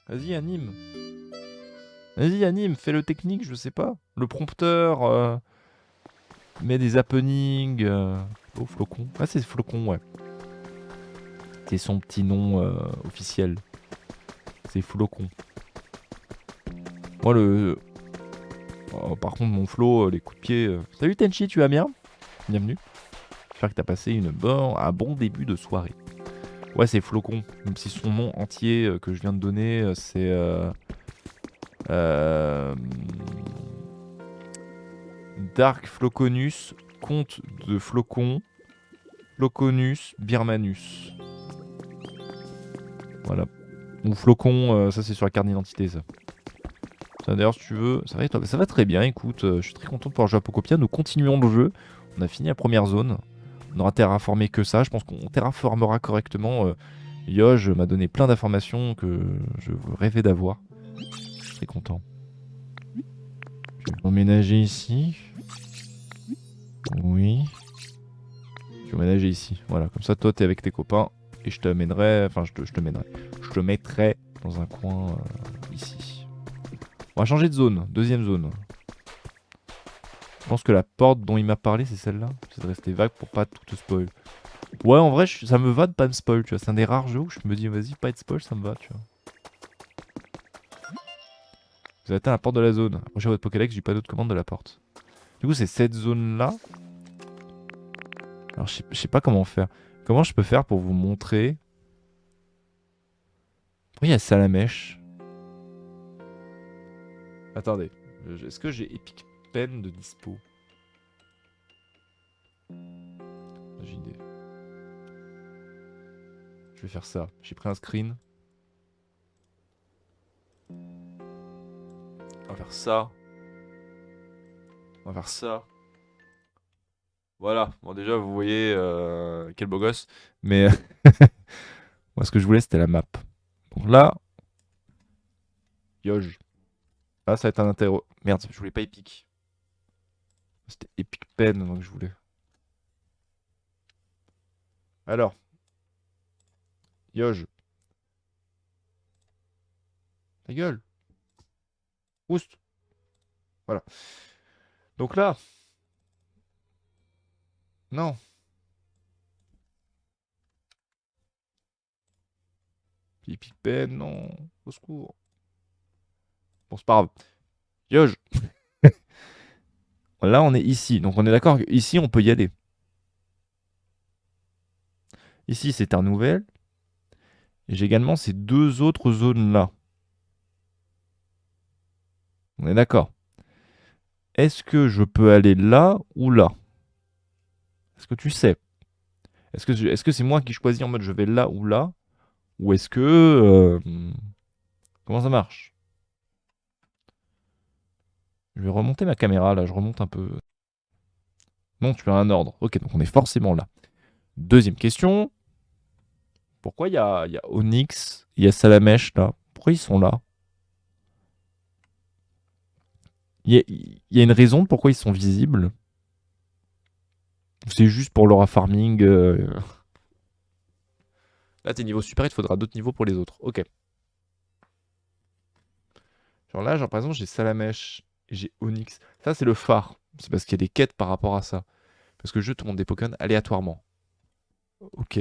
[SPEAKER 1] Vas-y, anime. Vas-y, anime, fais le technique, je sais pas. Le prompteur, mets des happenings. Oh, Flocon. Ah, c'est Flocon, ouais. C'est son petit nom officiel. C'est Flocon. Moi, oh, par contre, mon Flo, les coups de pied. Salut Tenchi, tu vas bien? Bienvenue. J'espère que t'as passé un bon début de soirée. Ouais, c'est Flocon. Même si son nom entier que je viens de donner, c'est... Dark Floconus, comte de Flocon, Floconus birmanus. Voilà. Ou Flocon, ça c'est sur la carte d'identité ça. Ça d'ailleurs si tu veux, ça va très bien, écoute, je suis très content de pouvoir jouer à Pocopia, nous continuons le jeu. On a fini la première zone, on aura terraformé que ça, je pense qu'on terraformera correctement. Yoge m'a donné plein d'informations que je rêvais d'avoir. Je suis très content. Je vais emménager ici. Oui. Je vais emménager ici. Voilà, comme ça toi t'es avec tes copains et je t'amènerai, enfin je te mettrai dans un coin ici. On va changer de zone, deuxième zone. Je pense que la porte dont il m'a parlé c'est celle-là. J'essaie de rester vague pour pas tout te spoil. Ouais, en vrai, ça me va de pas me spoil, tu vois. C'est un des rares jeux où je me dis, vas-y, pas être spoil, ça me va, tu vois. Vous avez atteint la porte de la zone. Approchez votre Pokédex, j'ai pas d'autre commande de la porte. Du coup, c'est cette zone-là. Alors, je sais pas comment faire. Comment je peux faire pour vous montrer? Pourquoi il y a Salamèche? Attendez. Est-ce que j'ai Epic Pen de dispo? J'ai une idée. Je vais faire ça. J'ai pris un screen. On va faire ça. On va faire ça. Voilà. Bon, déjà, vous voyez quel beau gosse. Mais moi, ce que je voulais, c'était la map. Donc là, Yoge. Ah, ça va être un intérêt. Merde, je voulais pas épique. C'était Epic Pen donc je voulais. Alors, Yoge, ta gueule. Oust. Voilà. Donc là, non. Epic Pen, non. Au secours. Bon, c'est pas grave. Yoge. Là, on est ici. Donc, on est d'accord qu'ici, on peut y aller. Ici, c'est un nouvel. Et j'ai également ces deux autres zones-là. On est d'accord. Est-ce que je peux aller là ou là? Est-ce que tu sais? Est-ce que c'est moi qui choisis en mode je vais là ou là? Ou est-ce que... comment ça marche? Je vais remonter ma caméra là, je remonte un peu. Non, tu as un ordre. Ok, donc on est forcément là. Deuxième question. Pourquoi il y a Onyx, il y a Salamèche là? Pourquoi ils sont là? Il y a une raison de pourquoi ils sont visibles? Ou c'est juste pour l'aura farming Là, t'es niveau super, il te faudra d'autres niveaux pour les autres. Ok. Genre là, genre par exemple, j'ai Salamèche, j'ai Onyx. Ça, c'est le phare. C'est parce qu'il y a des quêtes par rapport à ça. Parce que je te montre des Pokémon aléatoirement. Ok.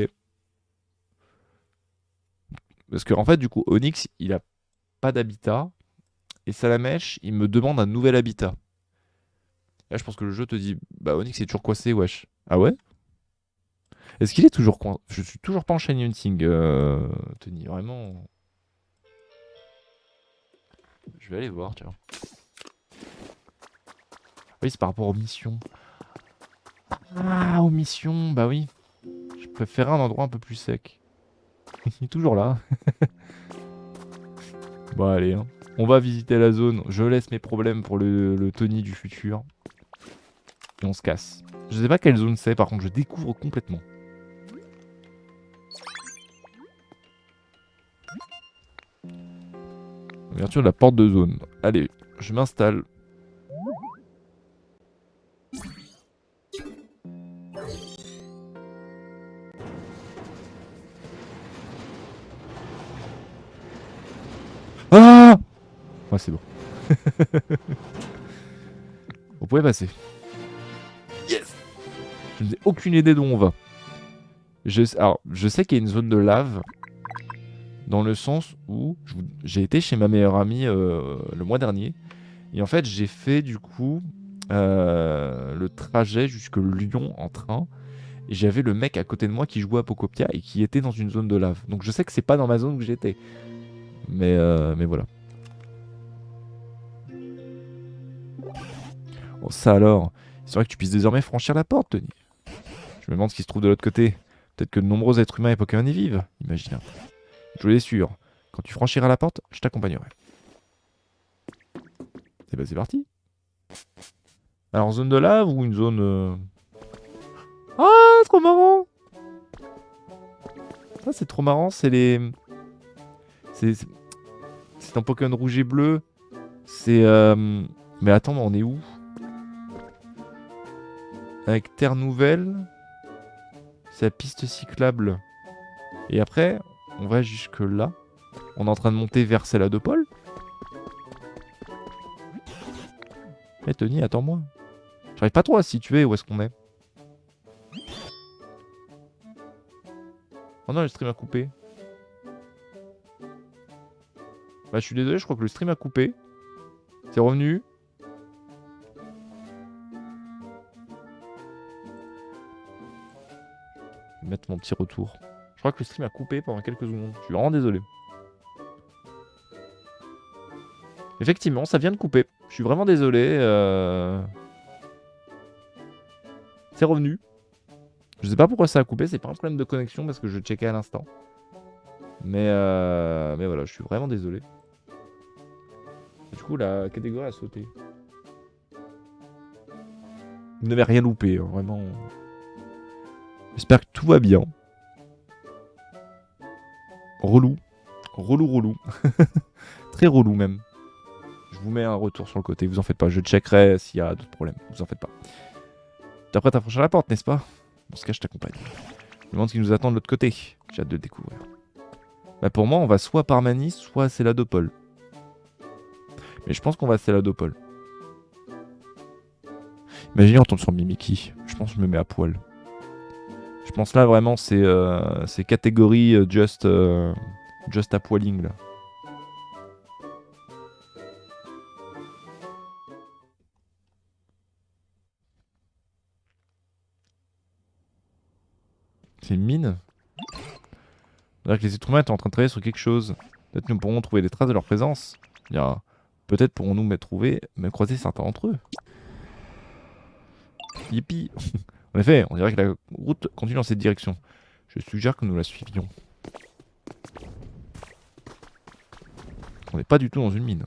[SPEAKER 1] Parce que en fait, du coup, Onyx, il a pas d'habitat. Et Salamèche, il me demande un nouvel habitat. Là, je pense que le jeu te dit, bah Onyx est toujours coincé, wesh. Ah ouais? Est-ce qu'il est toujours coincé? Je suis toujours pas en Shiny Hunting, Tony, vraiment. Je vais aller voir, tiens. Oui, c'est par rapport aux missions. Ah, aux missions, bah oui. Je préférais un endroit un peu plus sec. Il est toujours là. Bon, allez, hein. On va visiter la zone. Je laisse mes problèmes pour le Tony du futur. Et on se casse. Je sais pas quelle zone c'est, par contre, je découvre complètement. Ouverture de la porte de zone. Allez, je m'installe. Ah! Ouais, c'est bon. Vous pouvez passer. Yes! Je n'ai aucune idée d'où on va. Alors, je sais qu'il y a une zone de lave. Dans le sens où j'ai été chez ma meilleure amie le mois dernier. Et en fait, j'ai fait du coup le trajet jusque Lyon en train. Et j'avais le mec à côté de moi qui jouait à Pocopia et qui était dans une zone de lave. Donc je sais que c'est pas dans ma zone où j'étais. Mais voilà. Bon, ça alors. C'est vrai que tu puisses désormais franchir la porte, Tony. Je me demande ce qui se trouve de l'autre côté. Peut-être que de nombreux êtres humains et Pokémon y vivent. Imagine. Je l'assure. Quand tu franchiras la porte, je t'accompagnerai. Et bah c'est parti. Alors zone de lave ou une zone... Ah, trop marrant! Ça c'est trop marrant, c'est les... C'est un Pokémon rouge et bleu. C'est... Mais attends, on est où? Avec Terre Nouvelle. C'est la piste cyclable. Et après, on va jusque là. On est en train de monter vers celle-là de Paul. Eh Tony, attends-moi. J'arrive pas trop à situer où est-ce qu'on est. Oh non, le stream a coupé. Bah je suis désolé, je crois que le stream a coupé. C'est revenu. Je vais mettre mon petit retour. Je crois que le stream a coupé pendant quelques secondes. Je suis vraiment désolé. Effectivement, ça vient de couper. Je suis vraiment désolé. C'est revenu. Je sais pas pourquoi ça a coupé. C'est pas un problème de connexion parce que je checkais à l'instant. Mais voilà, je suis vraiment désolé. Du coup, la catégorie a sauté. Vous n'avez rien loupé, hein, vraiment. J'espère que tout va bien. Relou. Relou. Très relou même. Je vous mets un retour sur le côté, vous en faites pas. Je checkerai s'il y a d'autres problèmes, vous en faites pas. T'es prêt à franchir la porte, n'est-ce pas? Dans ce cas, je t'accompagne. Je me demande ce qui nous attend de l'autre côté. J'ai hâte de le découvrir. Bah pour moi, on va soit par Manny, soit à Céladopol. Mais je pense qu'on va à Céladopol. Imaginez on tombe sur Mimiki. Je pense que je me mets à poil. Je pense là vraiment c'est catégorie just à poiling là. C'est une mine. C'est-à-dire que les êtres humains étaient en train de travailler sur quelque chose. Peut-être nous pourrons trouver des traces de leur présence. Peut-être pourrons-nous me croiser certains d'entre eux. Yippie. En effet, on dirait que la route continue dans cette direction. Je suggère que nous la suivions. On n'est pas du tout dans une mine.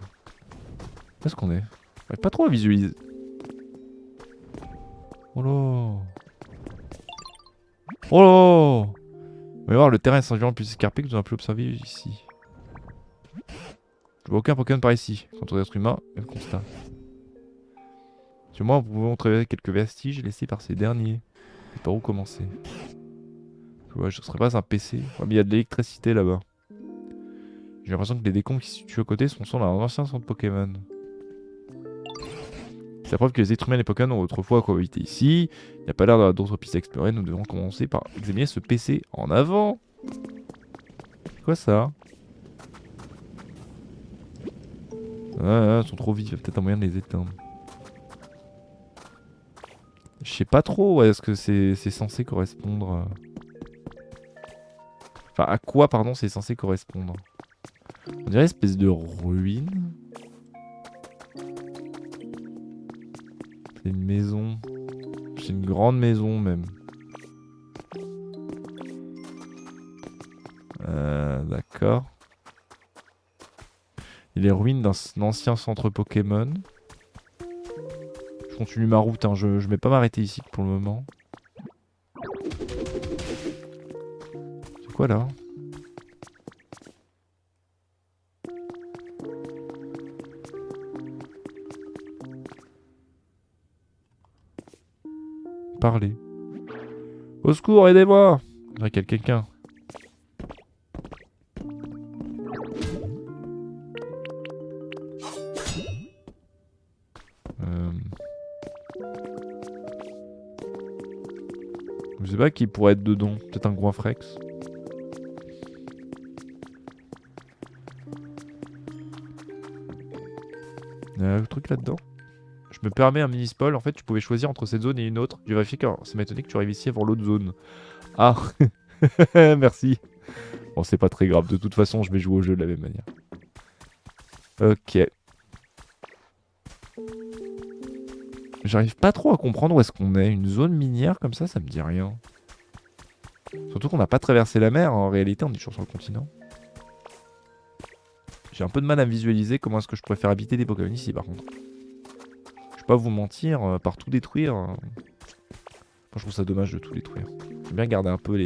[SPEAKER 1] Où est-ce qu'on est? J'arrive pas trop à visualiser. Oh là. Oh là. Vous allez voir, le terrain est sensiblement plus escarpé que nous avons pu observer ici. Je vois aucun Pokémon par ici. Quant aux êtres humains, même constat. Sur moi, nous pouvons trouver quelques vestiges laissés par ces derniers. Et par où commencer? Ouais, je ne serais pas un PC. Ouais, mais il y a de l'électricité là-bas. J'ai l'impression que les décombres qui se situent à côté sont dans un ancien centre Pokémon. C'est la preuve que les êtres humains et les Pokémon ont autrefois cohabité ici. Il n'y a pas l'air d'avoir d'autres pistes à explorer. Nous devons commencer par examiner ce PC en avant. C'est quoi ça? Ils sont trop vifs. Il y a peut-être un moyen de les éteindre. Je sais pas trop. Est-ce que c'est censé correspondre... Enfin, à quoi, pardon, c'est censé correspondre? On dirait une espèce de ruine. C'est une maison. C'est une grande maison même. D'accord. Il est ruines d'un ancien centre Pokémon. Je continue ma route, hein. Je vais pas m'arrêter ici pour le moment. C'est quoi là? Parler. Au secours, aidez-moi! Il dirait qu'il y a quelqu'un. Je sais pas qui pourrait être dedans. Peut-être un Goinfrex. Il y a un truc là-dedans. Je me permets un mini-spoil. En fait, tu pouvais choisir entre cette zone et une autre. J'ai vérifié que ça m'a étonné que tu arrives ici avant l'autre zone. Ah, merci. Bon, c'est pas très grave. De toute façon, je vais jouer au jeu de la même manière. Ok. J'arrive pas trop à comprendre où est-ce qu'on est. Une zone minière comme ça me dit rien. Surtout qu'on n'a pas traversé la mer. En réalité, on est toujours sur le continent. J'ai un peu de mal à visualiser comment est-ce que je préfère habiter des Pokémon ici, par contre. Je vais pas vous mentir, par tout détruire... Moi, je trouve ça dommage de tout détruire. J'aime bien garder un peu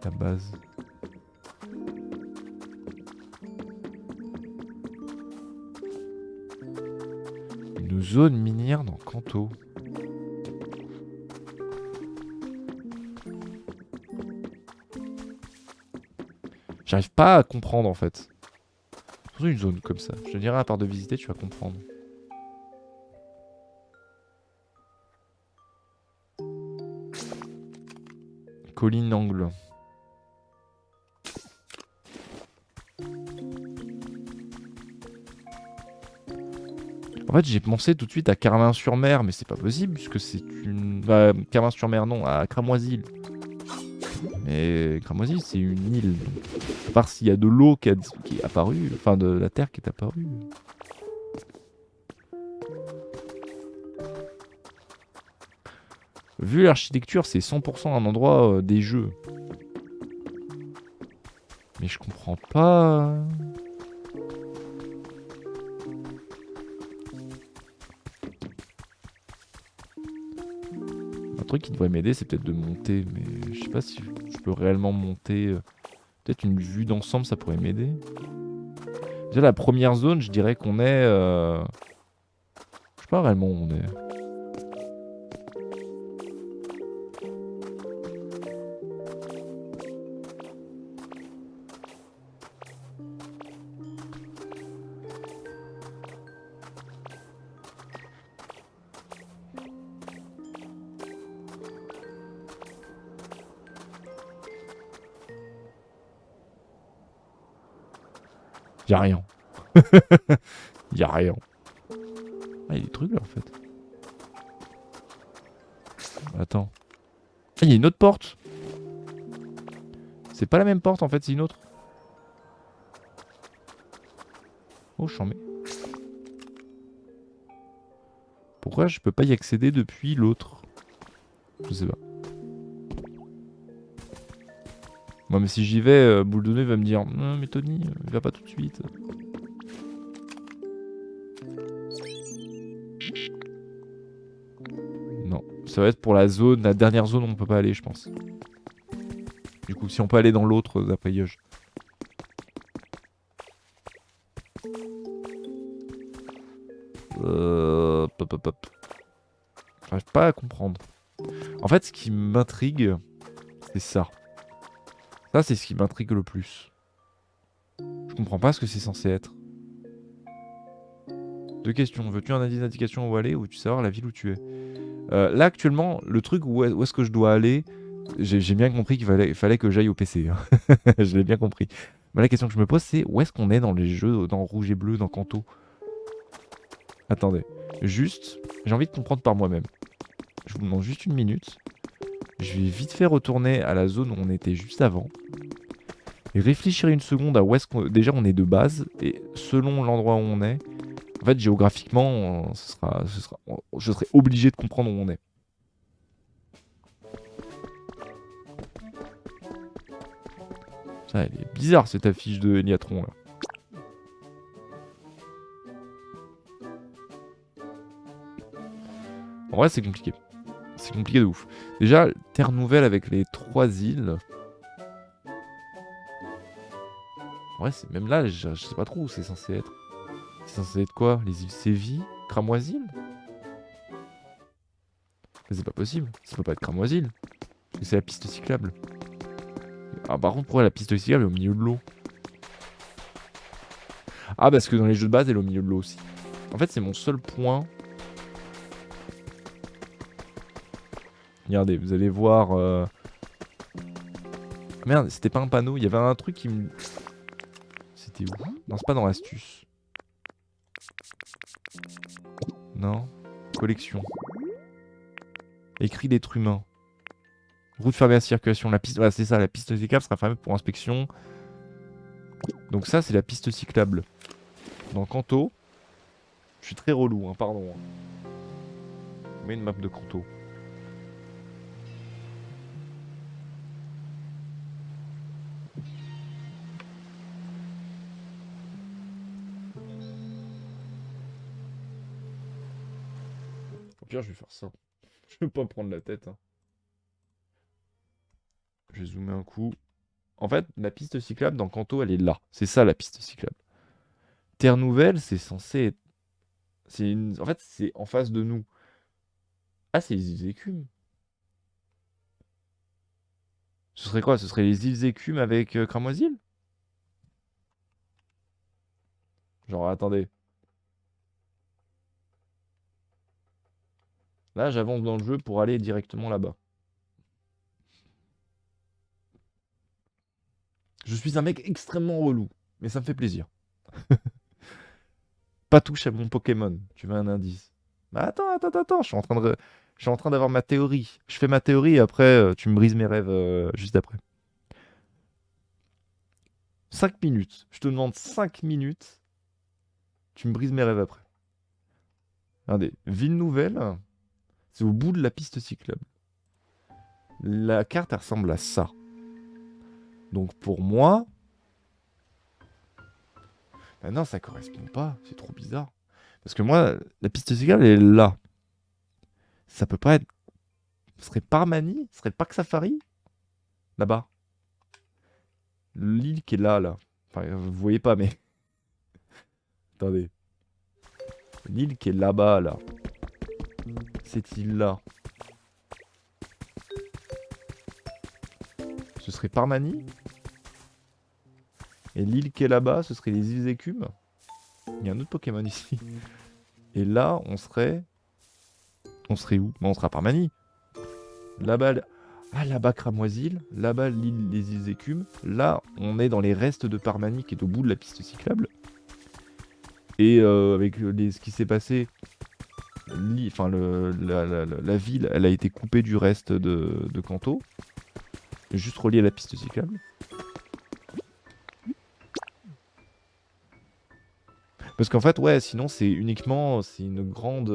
[SPEAKER 1] la base. Une zone minière dans Kanto. J'arrive pas à comprendre en fait. Surtout une zone comme ça. Je te dirais à part de visiter, tu vas comprendre. Colline Angle. En fait, j'ai pensé tout de suite à Carmin-sur-Mer, mais c'est pas possible puisque c'est une... Carmin-sur-Mer, non, à Cramoisil. Mais Cramoisil, c'est une île. À part s'il y a de l'eau qui est apparue, enfin de la terre qui est apparue. Vu l'architecture, c'est 100% un endroit des jeux. Mais je comprends pas... Un truc qui devrait m'aider, c'est peut-être de monter, mais je sais pas si je peux réellement monter. Peut-être une vue d'ensemble, ça pourrait m'aider. Déjà, la première zone, je dirais qu'on est... Je sais pas réellement où on est. Y'a rien. Y'a rien. Ah, il y a des trucs là en fait. Attends. Ah, il y a une autre porte. C'est pas la même porte en fait, c'est une autre. Oh, j'en mets. Pourquoi je peux pas y accéder depuis l'autre? Je sais pas. Moi, mais si j'y vais, Boule de Nez va me dire non, mais Tony, va pas tout de suite. Non, ça va être pour la zone, la dernière zone où on peut pas aller, je pense. Du coup, si on peut aller dans l'autre, d'après Yosh. Pop, pop, pop. J'arrive pas à comprendre. En fait, ce qui m'intrigue, c'est ça. Ça, c'est ce qui m'intrigue le plus. Je comprends pas ce que c'est censé être. Deux questions. Veux-tu un indice d'indication où aller ou veux-tu savoir la ville où tu es? Là, actuellement, le truc où est-ce que je dois aller, j'ai bien compris qu'il fallait que j'aille au PC. Hein. Je l'ai bien compris. Mais la question que je me pose, c'est où est-ce qu'on est dans les jeux, dans Rouge et Bleu, dans Kanto? Attendez. Juste, j'ai envie de comprendre par moi-même. Je vous demande juste une minute. Je vais vite fait retourner à la zone où on était juste avant. Et réfléchir une seconde à où est-ce qu'on... Déjà, on est de base. Et selon l'endroit où on est, en fait, géographiquement, je serai obligé de comprendre où on est. Ça, elle est bizarre cette affiche de Niatron là. En vrai, c'est compliqué. C'est compliqué de ouf. Déjà, Terre Nouvelle avec les 3 îles. Ouais, c'est même là, je sais pas trop où c'est censé être. C'est censé être quoi? Les îles Séville? Cramoisil? Mais c'est pas possible. Ça peut pas être Cramoisil. C'est la piste cyclable. Ah, par contre, pourquoi la piste cyclable est au milieu de l'eau? Ah, parce que dans les jeux de base, elle est au milieu de l'eau aussi. En fait, c'est mon seul point. Regardez, vous allez voir. Ah, merde, c'était pas un panneau. Il y avait un truc qui me. C'était où? Non, c'est pas dans l'astuce. Non. Collection. Écrit d'être humain. Route fermée à circulation. La piste. Voilà, c'est ça. La piste cyclable sera fermée pour inspection. Donc, ça, c'est la piste cyclable. Dans Kanto. Je suis très relou, hein, pardon. On met une map de Kanto. Au pire, je vais faire ça. Je vais pas me prendre la tête. Hein. Je vais zoomer un coup. En fait, la piste cyclable dans Kanto, elle est là. C'est ça la piste cyclable. Terre Nouvelle, c'est censé être. En fait, c'est en face de nous. Ah, c'est les îles Écumes. Ce serait quoi? Ce serait les îles Écumes avec Cramoisil? Genre, attendez. Là, j'avance dans le jeu pour aller directement là-bas. Je suis un mec extrêmement relou, mais ça me fait plaisir. Pas touche à mon Pokémon. Tu veux un indice? Bah attends, je suis en train d'avoir ma théorie. Je fais ma théorie et après, tu me brises mes rêves juste après. 5 minutes. Je te demande 5 minutes. Tu me brises mes rêves après. Regardez, ville nouvelle, c'est au bout de la piste cyclable. La carte, elle ressemble à ça. Donc pour moi... Bah non, ça correspond pas. C'est trop bizarre. Parce que moi, la piste cyclable, elle est là. Ça peut pas être... Ce serait Parmanie? Ce serait Parc Safari? Là-bas. L'île qui est là, là. Enfin, vous voyez pas, mais... Attendez. L'île qui est là-bas, là. Cette île-là. Ce serait Parmanie. Et l'île qui est là-bas, ce serait les îles Écumes. Il y a un autre Pokémon ici. Et là, on serait... On serait où? Bah, on sera à Parmanie. Là-bas... Ah, là-bas, Cramoisil. Là-bas, l'île des îles Écumes. Là, on est dans les restes de Parmanie, qui est au bout de la piste cyclable. Et avec ce qui s'est passé... Enfin, la ville, elle a été coupée du reste de Kanto. Juste reliée à la piste cyclable. Parce qu'en fait, ouais, sinon, c'est uniquement... C'est une grande...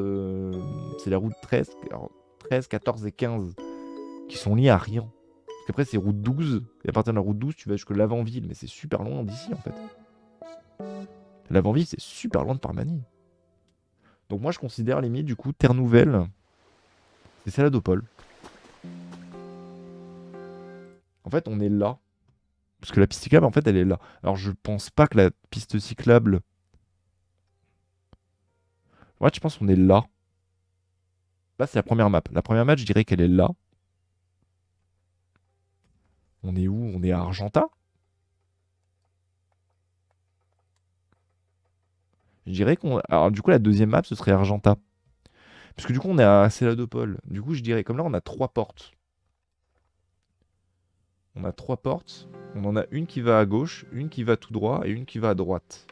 [SPEAKER 1] c'est la route 13, alors, 13, 14 et 15 qui sont liés à rien. Parce qu'après, c'est route 12. Et à partir de la route 12, tu vas jusque l'avant-ville. Mais c'est super loin d'ici, en fait. L'avant-ville, c'est super loin de Parmanie. Donc moi, je considère limite, du coup, Terre Nouvelle, c'est Saladopol. En fait, on est là. Parce que la piste cyclable, en fait, elle est là. Alors, je pense pas que la piste cyclable... Ouais, je pense qu'on est là. Là, c'est la première map. La première map, je dirais qu'elle est là. On est où? On est à Argenta? Je dirais qu'on... Alors, du coup, la deuxième map, ce serait Argenta. Parce que du coup, on est à Céladopol. Du coup, je dirais, comme là, on a 3 portes. On a 3 portes. On en a une qui va à gauche, une qui va tout droit et une qui va à droite.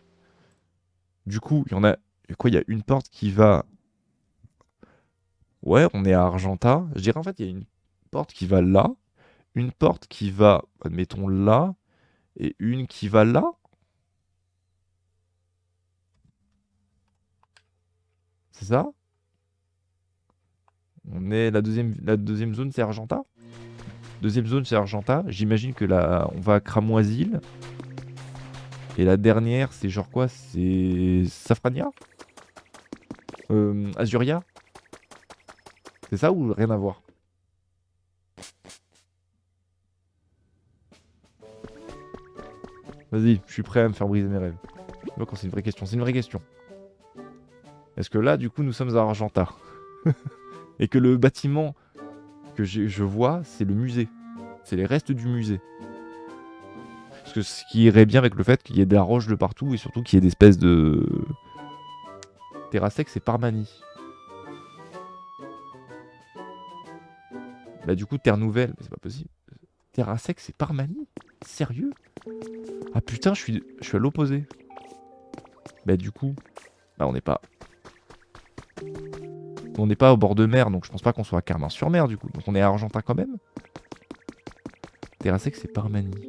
[SPEAKER 1] Du coup, il y en a... Quoi, il y a une porte qui va... Ouais, on est à Argenta. Je dirais, en fait, il y a une porte qui va là, une porte qui va, admettons, là, et une qui va là. C'est ça? On est... La deuxième zone, c'est Argenta. Deuxième zone, c'est Argenta. J'imagine que là, on va à Cramoisil. Et la dernière, c'est genre quoi? C'est Safrania? Azuria? C'est ça ou rien à voir? Vas-y, je suis prêt à me faire briser mes rêves. Moi, quand c'est une vraie question, c'est une vraie question. Est-ce que là, du coup, nous sommes à Argenta? Et que le bâtiment que je vois, c'est le musée. C'est les restes du musée. Parce que ce qui irait bien avec le fait qu'il y ait de la roche de partout et surtout qu'il y ait des espèces de... Terrasec, c'est Parmanie. Bah du coup, Terre Nouvelle, mais c'est pas possible. Terrasec, c'est Parmanie? Sérieux? Ah putain, je suis à l'opposé. Bah du coup, bah on n'est pas... On n'est pas au bord de mer, donc je pense pas qu'on soit à Carmin-sur-Mer du coup. Donc on est à Argentin quand même. Terrasec, c'est Parmanie.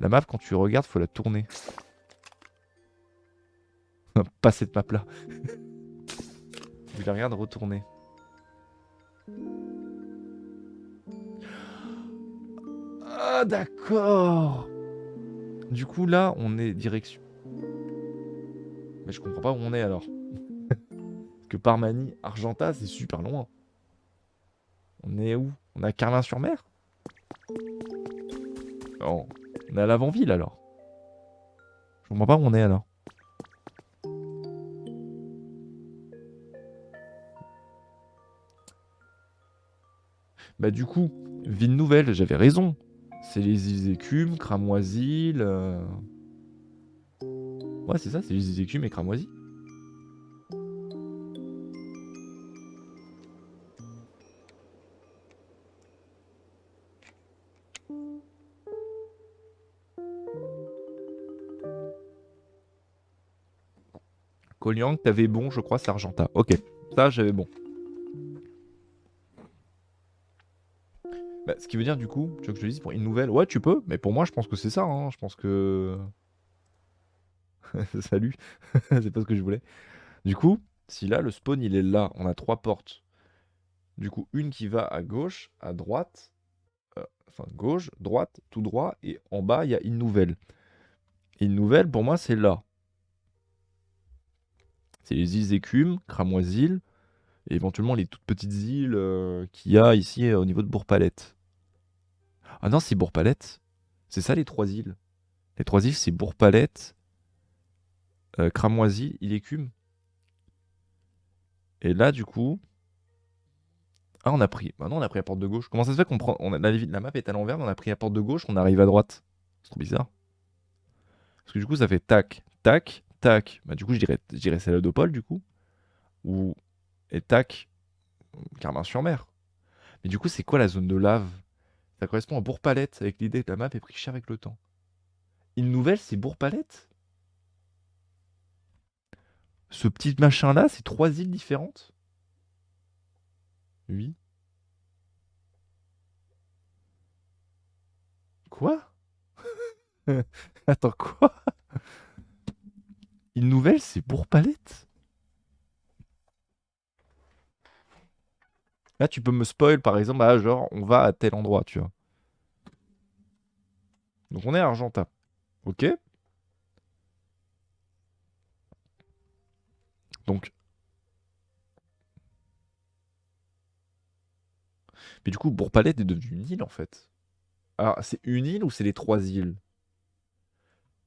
[SPEAKER 1] La map, quand tu regardes, faut la tourner. Pas cette map là. Je la regarde retourner. Ah d'accord. Du coup là, on est direction. Mais je comprends pas où on est alors. Parce que Parmanie, Argenta, c'est super loin. On est où? On est à Carlin-sur-Mer? Oh, on est à l'avant-ville alors. Je comprends pas où on est alors. Bah du coup, ville nouvelle, j'avais raison. C'est les îles Écumes, Cramoisil. Ouais, c'est ça, c'est les îles Écumes et Cramoisil. Koliang, t'avais bon, je crois, c'est Argenta. Ok, ça j'avais bon. Bah, ce qui veut dire du coup, tu veux que je te dise pour une nouvelle? Ouais, tu peux, mais pour moi, je pense que c'est ça. Hein. Je pense que. Salut, c'est pas ce que je voulais. Du coup, si là, le spawn il est là, on a 3 portes. Du coup, une qui va à gauche, à droite, enfin gauche, droite, tout droit, et en bas, il y a une nouvelle. Et une nouvelle, pour moi, c'est là. C'est les îles Écumes, Cramoisil, et éventuellement les toutes petites îles qu'il y a ici au niveau de Bourg-Palette. Ah non, c'est Bourg-Palette. C'est ça les 3 îles. Les 3 îles, c'est Bourg-Palette, cramoisi, il écume. Et là, du coup... Ah, on a pris... Bah non, on a pris la porte de gauche. Comment ça se fait qu'on prend... La map est à l'envers, mais on a pris la porte de gauche, on arrive à droite. C'est trop bizarre. Parce que du coup, ça fait tac, tac, tac. Bah du coup, je dirais Saladopol, du coup. Ou... Et tac, Carmin-sur-Mer. Mais du coup, c'est quoi la zone de lave? Ça correspond à Bourg-Palette, avec l'idée que la map est pris cher avec le temps. Île Nouvelle, c'est Bourg-Palette? Ce petit machin-là, c'est 3 îles différentes? Oui. Quoi? Attends, quoi? Île Nouvelle, c'est Bourg-Palette? Là, tu peux me spoil, par exemple, ah, genre, on va à tel endroit, tu vois. Donc, on est à Argentat. Ok? Donc, mais du coup, Bourg-Palette est devenu une île, en fait. Alors, c'est une île ou c'est les 3 îles?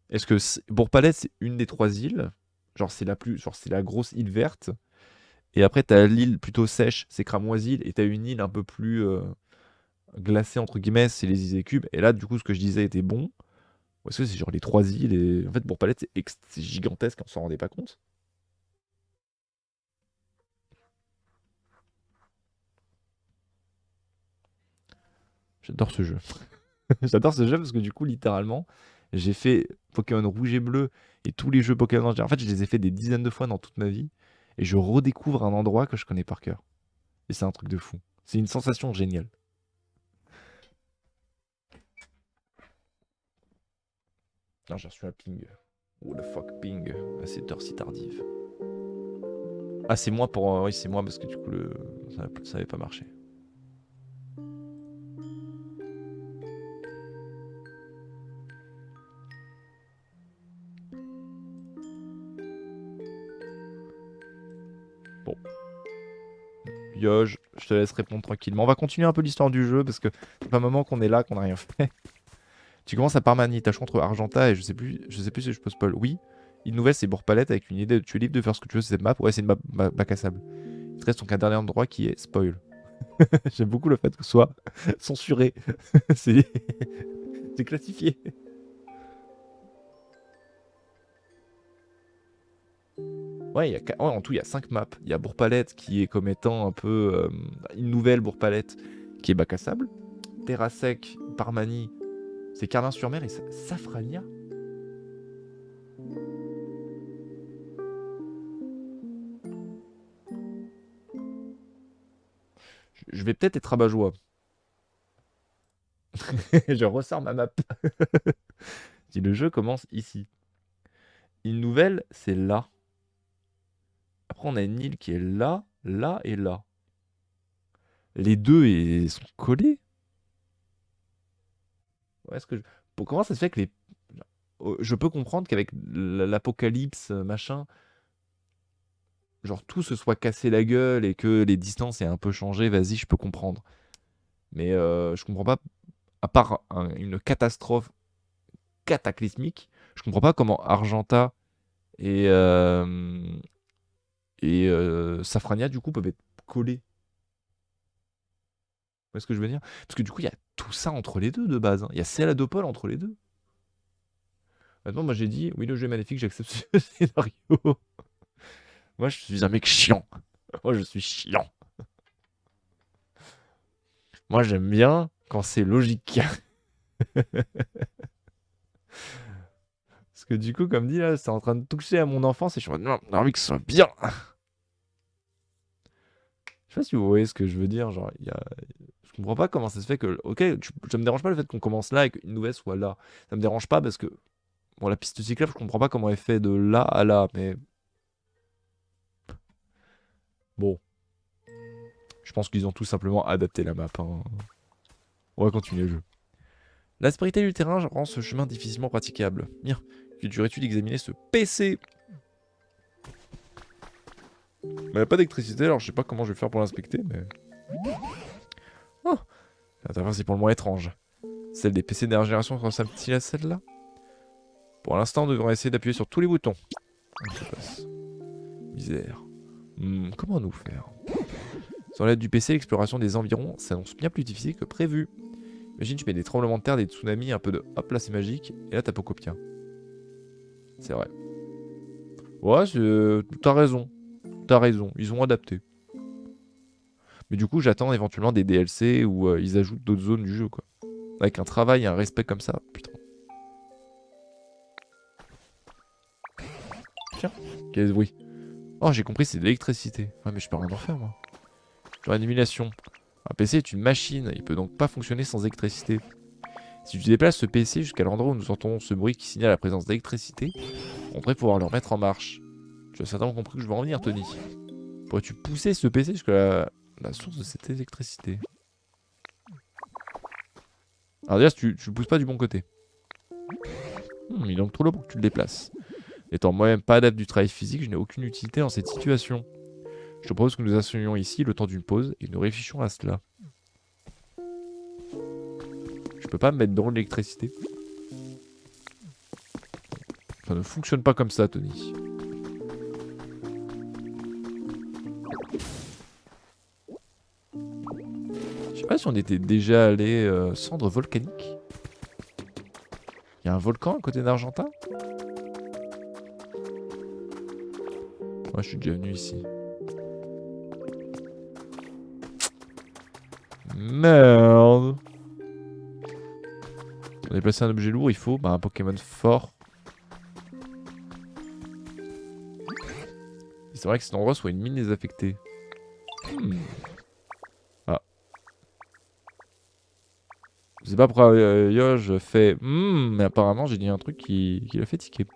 [SPEAKER 1] Est-ce que Bourg-Palette, c'est une des 3 îles? Genre, c'est la plus... Genre, c'est la grosse île verte. Et après, t'as l'île plutôt sèche, c'est Cramoisil. Et t'as une île un peu plus glacée, entre guillemets, c'est les Isécubes. Et là, du coup, ce que je disais était bon. Ou est-ce que c'est genre les 3 îles et... En fait, Bourg-Palette, c'est gigantesque, on s'en rendait pas compte. J'adore ce jeu. J'adore ce jeu parce que du coup, littéralement, j'ai fait Pokémon rouge et bleu et tous les jeux Pokémon. En fait, je les ai fait des dizaines de fois dans toute ma vie. Et je redécouvre un endroit que je connais par cœur. Et c'est un truc de fou. C'est une sensation géniale. Non, j'ai reçu un ping. What the fuck, ping. À cette heure si tardive. Ah, c'est moi pour. Oui, c'est moi parce que du coup, ça avait pas marché. Bon. Yoge, je te laisse répondre tranquillement. On va continuer un peu l'histoire du jeu parce que c'est pas un moment qu'on est là, qu'on n'a rien fait. Tu commences à Parmanie, t'as le choix entre Argenta et je sais plus si je peux spoil. Oui, une nouvelle c'est Bourg-Palette avec une idée, tu es libre de faire ce que tu veux sur cette map. Ouais, c'est une map bac à sable. Il te reste donc un dernier endroit qui est spoil. J'aime beaucoup le fait que ce soit censuré. c'est c'est classifié. Ouais, ouais, en tout, il y a 5 maps. Il y a Bourg-Palette qui est comme étant un peu une nouvelle Bourg-Palette qui est bac à sable. Terra Sec, Parmanie, c'est Carlin-sur-Mer et Safrania. Je vais peut-être être rabat-joie. Je ressors ma map. Si le jeu commence ici. Une nouvelle, c'est là. Après, on a une île qui est là, là et là. Les deux sont collés. Ouais, comment ça se fait que les... Je peux comprendre qu'avec l'apocalypse, machin, genre tout se soit cassé la gueule et que les distances aient un peu changé, vas-y, je peux comprendre. Mais je comprends pas, à part une catastrophe cataclysmique, je comprends pas comment Argenta et, Safrania, du coup, peuvent être collés. Vous voyez ce que je veux dire? Parce que du coup, il y a tout ça entre les deux de base, hein. Il y a Céladopol entre les deux. Maintenant, moi j'ai dit, oui, le jeu est magnifique, j'accepte ce scénario. Moi, je suis un mec chiant. Moi, je suis chiant. Moi, j'aime bien quand c'est logique. Parce que du coup, comme dit là, c'est en train de toucher à mon enfance et je suis en mode, non, j'ai envie que ce soit bien. Je sais pas si vous voyez ce que je veux dire. Genre, je comprends pas comment ça se fait que. Ok, ça me dérange pas le fait qu'on commence là et qu'une nouvelle soit là. Ça me dérange pas parce que. Bon, la piste cyclable, je comprends pas comment elle fait de là à là, mais. Bon. Je pense qu'ils ont tout simplement adapté la map, hein. On va continuer le jeu. L'aspérité du terrain rend ce chemin difficilement praticable. Bien, figurerais-tu d'examiner ce PC? Il n'y a pas d'électricité, alors je sais pas comment je vais faire pour l'inspecter, mais... Oh, l'interface est pour le moins étrange. Celle des PC dernière génération ressemble-t-il à celle-là? Pour l'instant, nous devrons essayer d'appuyer sur tous les boutons. On se passe. Misère. Comment nous faire? Sans l'aide du PC, l'exploration des environs s'annonce bien plus difficile que prévu. Imagine, tu mets des tremblements de terre, des tsunamis, un peu de hop là c'est magique, et là t'as Pocopia. C'est vrai. Ouais, t'as raison. T'as raison, ils ont adapté. Mais du coup, j'attends éventuellement des DLC où ils ajoutent d'autres zones du jeu, quoi. Avec un travail et un respect comme ça, putain. Tiens, quel bruit. Oh, j'ai compris, c'est de l'électricité. Ouais, mais je peux rien en faire, moi. Genre une émulation. Un PC est une machine, il peut donc pas fonctionner sans électricité. Si tu déplaces ce PC jusqu'à l'endroit où nous entendons ce bruit qui signale la présence d'électricité, on devrait pouvoir le remettre en marche. Tu as certainement compris que je veux en venir, Tony. Pourrais-tu pousser ce PC jusqu'à la source de cette électricité? Alors déjà, tu le pousses pas du bon côté. Il est donc trop lourd pour que tu le déplaces. Étant moi-même pas adepte du travail physique, je n'ai aucune utilité dans cette situation. Je te propose que nous assignions ici le temps d'une pause et que nous réfléchissions à cela. Je peux pas me mettre dans l'électricité. Ça ne fonctionne pas comme ça, Tony. Je sais pas si on était déjà allé cendre volcanique. Il y a un volcan à côté d'Argentin? Moi, je suis déjà venu ici. Merde. Pour déplacer un objet lourd, il faut un Pokémon fort. C'est vrai que cet endroit soit une mine désaffectée. Ah. Je sais pas pourquoi Yoge fait mais apparemment j'ai dit un truc qui l'a fait tiquer.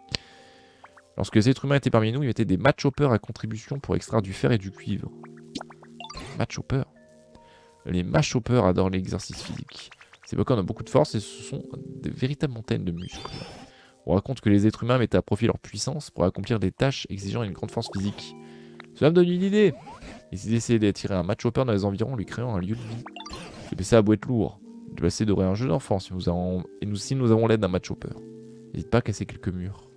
[SPEAKER 1] Lorsque les êtres humains étaient parmi nous, ils mettaient des match-hoppers à contribution pour extraire du fer et du cuivre. Match-hoppers? Les match-hoppers adorent l'exercice physique. Ces Pokémon ont beaucoup de force et ce sont de véritables montagnes de muscles. On raconte que les êtres humains mettaient à profit leur puissance pour accomplir des tâches exigeant une grande force physique. Cela me donne une idée. Ils essayaient d'attirer un match-hopper dans les environs en lui créant un lieu de vie. Le PC a beau être lourd. Le PC devrait un jeu d'enfant si nous avons l'aide d'un match-hopper. N'hésite pas à casser quelques murs.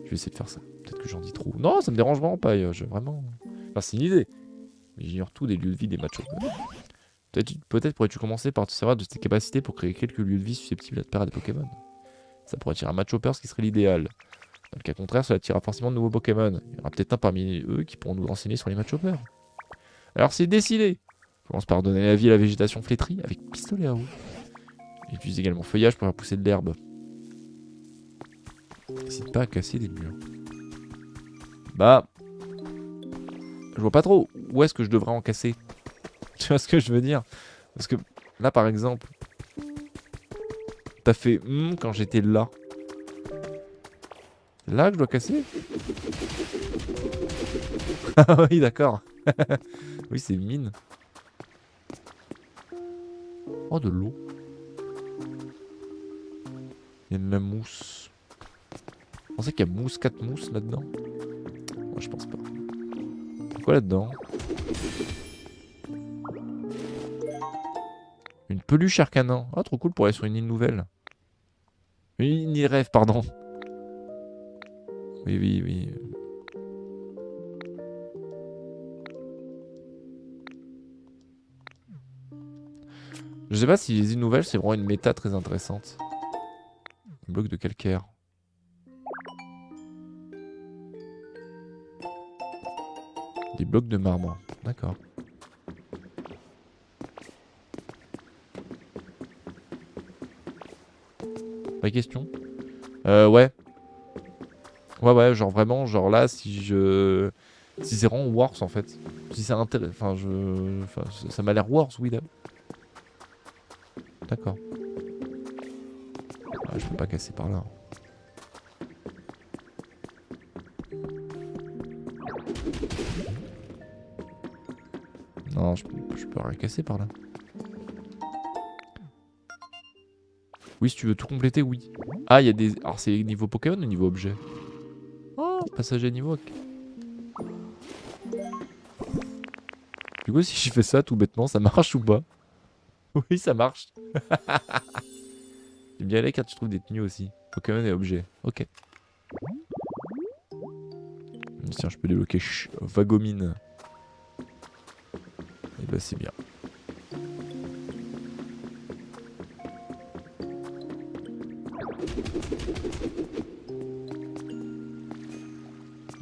[SPEAKER 1] Je vais essayer de faire ça. Peut-être que j'en dis trop. Non, ça me dérange vraiment pas. Vraiment. Enfin, c'est une idée. Mais j'ignore tout des lieux de vie des match-hoppers. Peut-être pourrais-tu commencer par te servir de tes capacités pour créer quelques lieux de vie susceptibles d'attirer des Pokémon. Ça pourrait attirer un match-hopper, ce qui serait l'idéal. Dans le cas contraire, cela attirera forcément de nouveaux Pokémon. Il y aura peut-être un parmi eux qui pourront nous renseigner sur les match-hoppers. Alors c'est décidé. Commence par donner la vie à la végétation flétrie avec pistolet à eau. Utilise également feuillage pour faire pousser de l'herbe. N'hésite pas à casser des murs. Bah... Je vois pas trop où est-ce que je devrais en casser. Tu vois ce que je veux dire? Parce que là par exemple... T'as fait quand j'étais là. Là que je dois casser? Ah oui d'accord. Oui c'est mine. Oh de l'eau. Il y a de la mousse. Vous pensez qu'il y a mousse, 4 mousses là-dedans? Moi je pense pas. Quoi là-dedans? Une peluche arcanin. Ah trop cool pour aller sur une île nouvelle. Une île rêve pardon. Oui oui oui. Je sais pas si les îles nouvelles c'est vraiment une méta très intéressante. Un bloc de calcaire. Des blocs de marbre. D'accord. Vraie question. Ouais. Ouais, genre vraiment, genre là, si c'est vraiment Wars en fait. Si c'est intéressant. Enfin, ça m'a l'air Wars, oui, là. D'accord. Ah, je peux pas casser par là. Non, je peux rien casser par là. Oui, si tu veux tout compléter, oui. Ah, il y a des... Alors, c'est niveau Pokémon ou niveau objet? Oh, passage à niveau. Du coup, si je fais ça tout bêtement, ça marche ou pas? Oui, ça marche. J'aime bien aller quand tu trouves des tenues aussi. Pokémon et objets. Ok. Tiens, je peux débloquer Vagomine. Et bah c'est bien.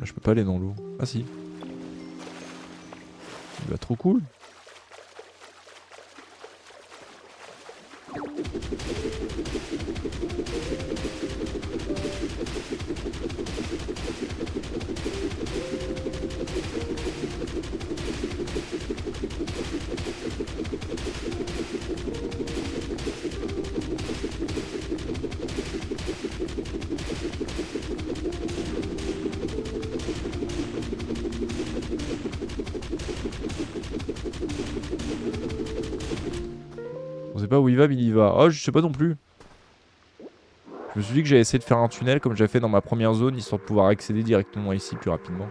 [SPEAKER 1] Je peux pas aller dans l'eau. Ah si. Bah trop cool. On sait pas où il va, mais il y va. Oh, je sais pas non plus. Je me suis dit que j'allais essayer de faire un tunnel comme j'avais fait dans ma première zone, histoire de pouvoir accéder directement ici plus rapidement.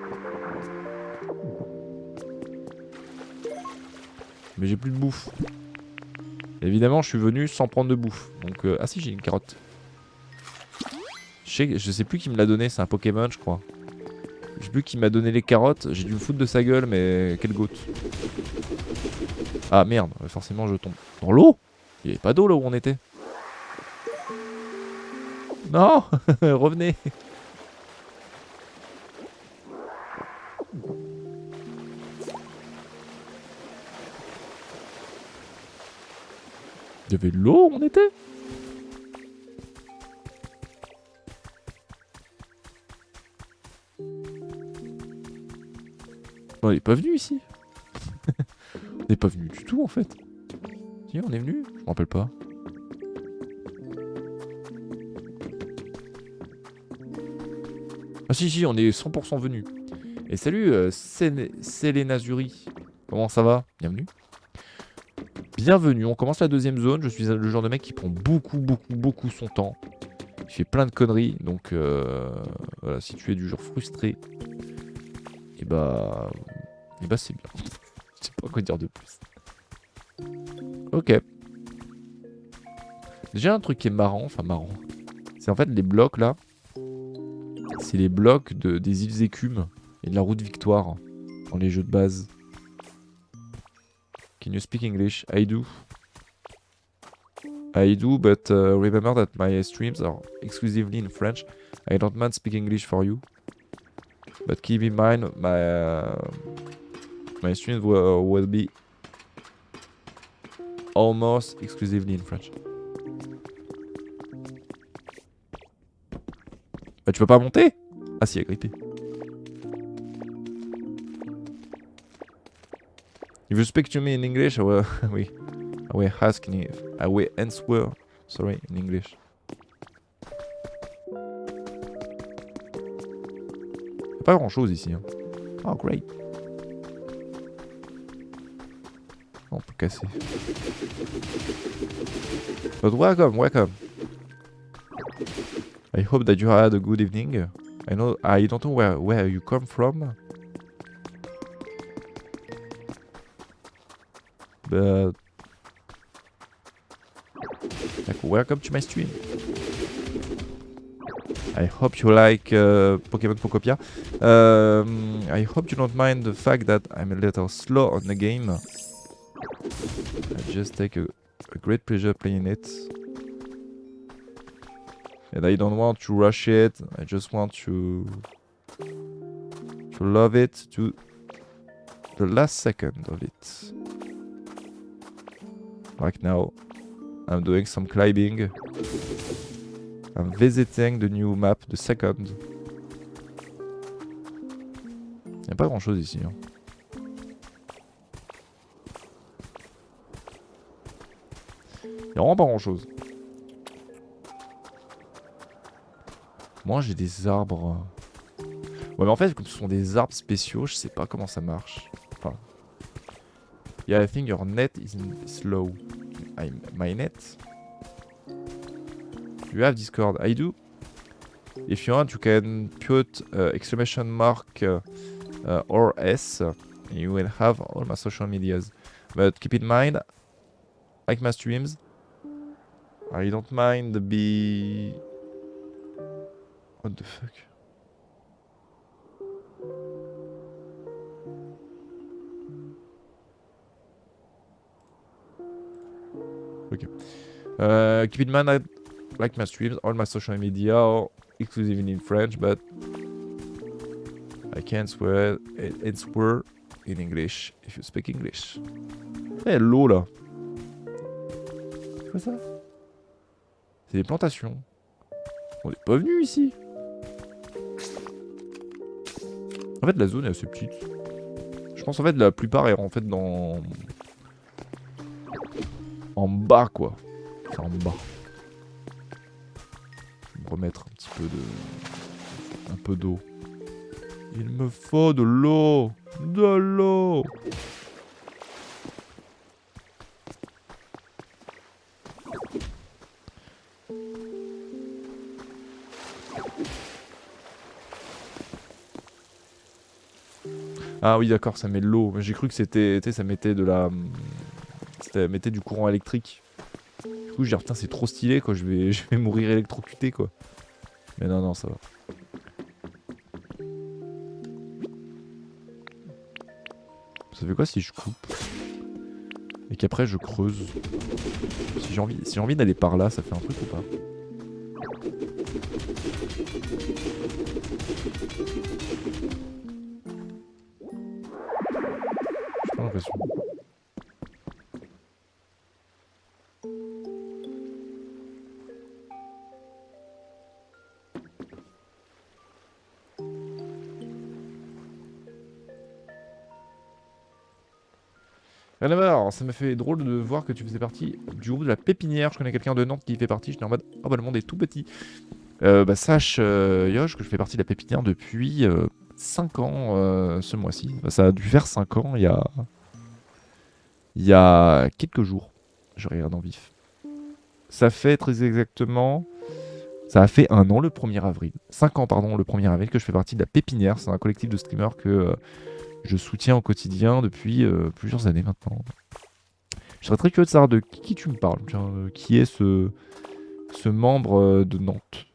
[SPEAKER 1] Mais j'ai plus de bouffe. Évidemment, je suis venu sans prendre de bouffe. Donc, ah si, j'ai une carotte. Je sais plus qui me l'a donné, c'est un Pokémon, je crois. Je sais plus qui m'a donné les carottes. J'ai dû me foutre de sa gueule, mais quelle goutte. Ah merde, forcément je tombe. Dans l'eau? Il n'y avait pas d'eau là où on était. Non. Revenez. Il y avait de l'eau où on était? On n'est pas venu ici. On n'est pas venu du tout en fait. Si, on est venu? Je me rappelle pas. Ah si, on est 100% venu. Et salut Selena Zuri. Comment ça va? Bienvenue. Bienvenue, on commence la deuxième zone. Je suis le genre de mec qui prend beaucoup son temps. Il fait plein de conneries. Donc voilà, si tu es du genre frustré, et bah c'est bien. Je sais pas quoi dire de plus. Ok. Déjà un truc qui est marrant, enfin marrant. C'est en fait les blocs là. C'est les blocs des îles Écumes et de la route Victoire dans les jeux de base. Can you speak English? I do. I do, but remember that my streams are exclusively in French. I don't mind speaking English for you. But keep in mind, my streams will be almost exclusively in French. Bah tu peux pas monter? Ah si, agrippé. If you speak to me in English, I will, I will ask if I will answer, sorry, in English. Y'a pas grand chose ici. Hein. Oh, great. On peut casser. But welcome. I hope that you had a good evening. I don't know where you come from. But like, welcome to my stream. I hope you like Pokémon Pokopia. I hope you don't mind the fact that I'm a little slow on the game. I just take a great pleasure playing it. And I don't want to rush it. I just want to love it to the last second of it. Like now, I'm doing some climbing. I'm visiting the new map, the second. Y'a pas grand chose ici. Hein. Y'a vraiment pas grand chose. Moi j'ai des arbres. Ouais mais en fait comme ce sont des arbres spéciaux, je sais pas comment ça marche. Enfin. Yeah, I think your net is slow. My net? You have Discord? I do. If you want, you can put exclamation mark or S. And you will have all my social medias. But keep in mind, like my streams, I don't mind the be... What the fuck? Ok. Keep in mind, I like my streams, all my social media are exclusively in French, but I can swear it's word in English if you speak English. Eh, l'eau là. C'est quoi ça? C'est des plantations. On n'est pas venu ici. En fait, la zone est assez petite. Je pense en fait la plupart est en fait dans... En bas quoi. C'est en bas. Je vais me remettre un petit peu de... Un peu d'eau. Il me faut de l'eau. De l'eau. Ah oui d'accord, ça met de l'eau. J'ai cru que c'était... Tu sais, ça mettait de la... Ça mettait du courant électrique. Du coup je dis putain c'est trop stylé quoi, je vais mourir électrocuté quoi. Mais non non ça va. Ça fait quoi si je coupe et qu'après je creuse? Si j'ai envie d'aller par là, ça fait un truc ou pas? J'ai pas l'impression. Rien à voir, ça m'a fait drôle de voir que tu faisais partie du groupe de la pépinière. Je connais quelqu'un de Nantes qui y fait partie. J'étais en mode, oh bah le monde est tout petit. Bah sache, Yosh, que je fais partie de la pépinière depuis 5 ans ce mois-ci. Bah, ça a dû faire 5 ans il y a quelques jours. Je regarde en vif. Ça fait très exactement... Ça a fait 1 an le 1er avril. 5 ans, pardon, le 1er avril que je fais partie de la pépinière. C'est un collectif de streamers que... je soutiens au quotidien depuis plusieurs années maintenant. Je serais très curieux de savoir de qui tu me parles. Qui est ce membre de Nantes.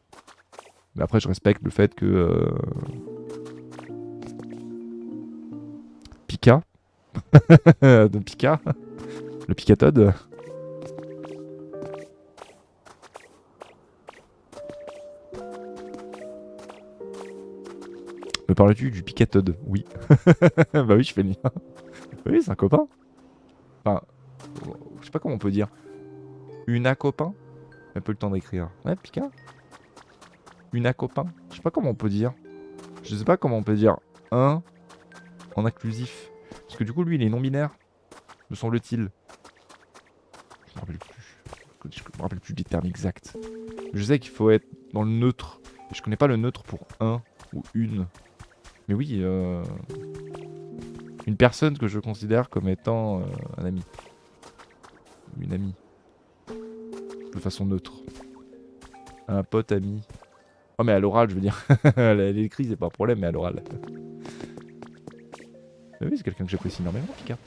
[SPEAKER 1] Mais après, je respecte le fait que... Pika. De Pika. Le Picatode. Me parles-tu du Picatode? Oui. Bah oui, je fais le lien. Oui, c'est un copain. Enfin, je sais pas comment on peut dire. Una copain? Un peu le temps d'écrire. Ouais, Pika? Una copain? Je sais pas comment on peut dire. Je sais pas comment on peut dire un en inclusif. Parce que du coup, lui, il est non-binaire. Me semble-t-il. Je me rappelle plus. Je me rappelle plus des termes exacts. Je sais qu'il faut être dans le neutre. Et je connais pas le neutre pour un ou une. Mais oui, une personne que je considère comme étant un ami. Ou une amie. De façon neutre. Un pote, ami. Oh mais à l'oral je veux dire. L'écrit c'est pas un problème mais à l'oral. Mais oui c'est quelqu'un que j'apprécie énormément Pika.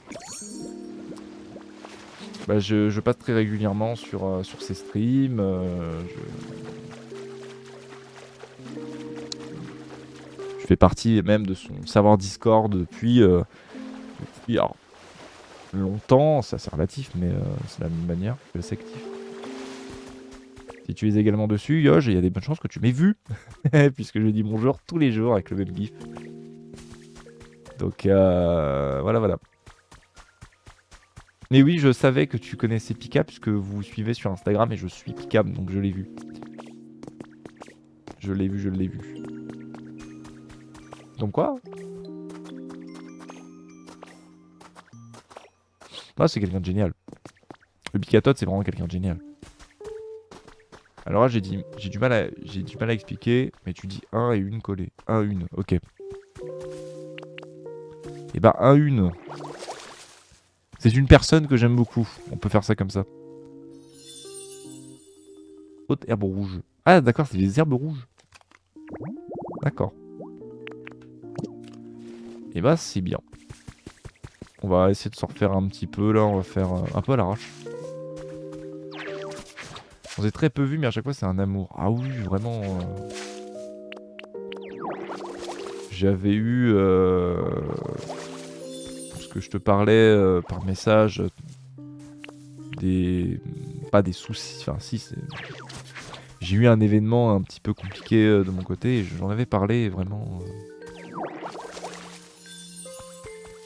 [SPEAKER 1] Bah je passe très régulièrement sur ses streams. Je fais partie même de son serveur Discord depuis alors, longtemps, c'est assez relatif mais c'est de la même manière, je suis assez actif. Si tu es également dessus, Yosh, il y a des bonnes chances que tu m'aies vu. Puisque je dis bonjour tous les jours avec le même gif. Donc voilà. Mais oui, je savais que tu connaissais Pika puisque vous suivez sur Instagram et je suis Pika, donc je l'ai vu. Je l'ai vu. Donc quoi? Ah, c'est quelqu'un de génial. Le Picatote, c'est vraiment quelqu'un de génial. Alors là, j'ai du mal à expliquer, mais tu dis un et une collée. Un, une, ok. Et bah, un, une. C'est une personne que j'aime beaucoup. On peut faire ça comme ça. Haute herbe rouge. Ah, d'accord, c'est des herbes rouges. D'accord. Et bah, c'est bien. On va essayer de s'en refaire un petit peu, là. On va faire un peu à l'arrache. On s'est très peu vu, mais à chaque fois, c'est un amour. Ah oui, vraiment... J'avais eu... Parce que je te parlais par message... des pas des soucis. Enfin, si, j'ai eu un événement un petit peu compliqué de mon côté et j'en avais parlé et vraiment.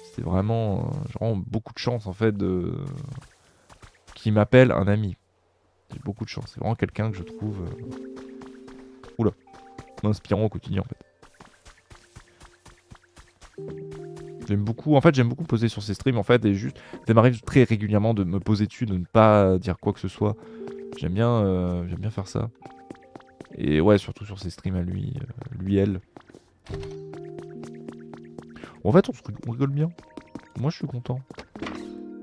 [SPEAKER 1] C'était vraiment. J'ai vraiment beaucoup de chance en fait de. Qui m'appelle un ami. J'ai beaucoup de chance. C'est vraiment quelqu'un que je trouve. Oula. Inspirant au quotidien en fait. J'aime beaucoup, en fait, j'aime beaucoup poser sur ces streams en fait, et juste, ça m'arrive très régulièrement de me poser dessus, de ne pas dire quoi que ce soit. J'aime bien faire ça. Et ouais, surtout sur ces streams à lui, elle. En fait, on rigole bien. Moi, je suis content.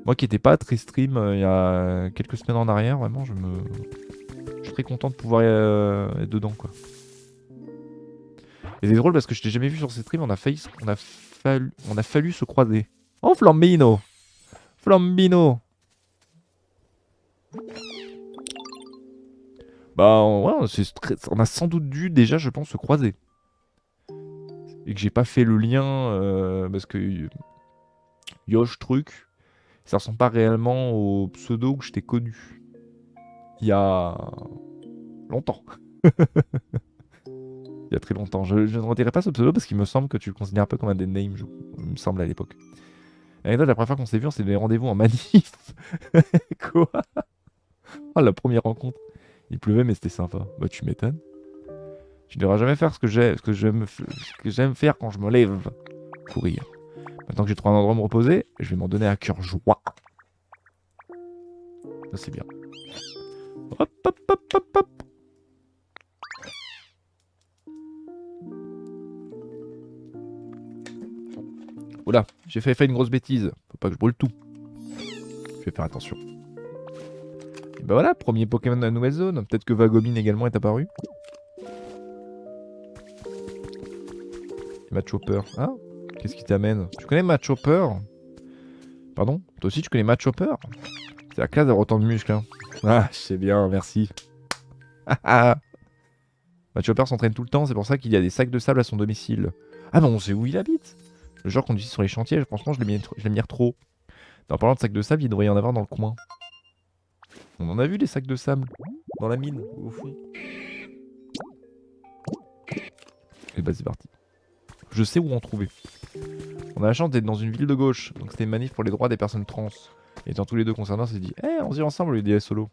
[SPEAKER 1] Moi qui n'étais pas très stream il y a quelques semaines en arrière, vraiment, je suis très content de pouvoir être dedans, quoi. Et c'est drôle parce que je t'ai jamais vu sur ces streams, on a fallu se croiser. Oh, Flambino! Flambino! Bah ouais, on a sans doute dû déjà, je pense, se croiser. Et que j'ai pas fait le lien parce que Yosh truc, ça ressemble pas réellement au pseudo que je t'ai connu. Il y a longtemps. Il y a très longtemps. Je ne redirai pas ce pseudo parce qu'il me semble que tu le considères un peu comme un des names, il me semble à l'époque. Anecdote, la première fois qu'on s'est vu, on s'est donné rendez-vous en manif. Quoi? Oh, la première rencontre. Il pleuvait, mais c'était sympa. Bah, tu m'étonnes. Tu ne devras jamais faire ce que j'aime faire quand je me lève. Courir. Maintenant que j'ai trouvé un endroit à me reposer, je vais m'en donner à cœur joie. Ça, c'est bien. Hop, hop, hop, hop, hop. Oula, j'ai fait une grosse bêtise. Faut pas que je brûle tout. Je vais faire attention. Et bah voilà, premier Pokémon de la nouvelle zone. Peut-être que Vagomine également est apparu. Machopper. Ah, qu'est-ce qui t'amène? Tu connais Machopper? Pardon? Toi aussi tu connais Machopper? C'est la classe d'avoir autant de muscles. Hein. Ah, je sais bien, merci. Machopper s'entraîne tout le temps, c'est pour ça qu'il y a des sacs de sable à son domicile. Ah bon, on sait où il habite. Le genre qu'on utilise sur les chantiers, franchement, je l'aime trop. En parlant de sacs de sable, il devrait y en avoir dans le coin. On en a vu des sacs de sable dans la mine, au fond. Et bah c'est parti. Je sais où en trouver. On a la chance d'être dans une ville de gauche, donc c'était une manif pour les droits des personnes trans. Et étant tous les deux concernés, on s'est dit, on se dit ensemble au lieu d'y solo.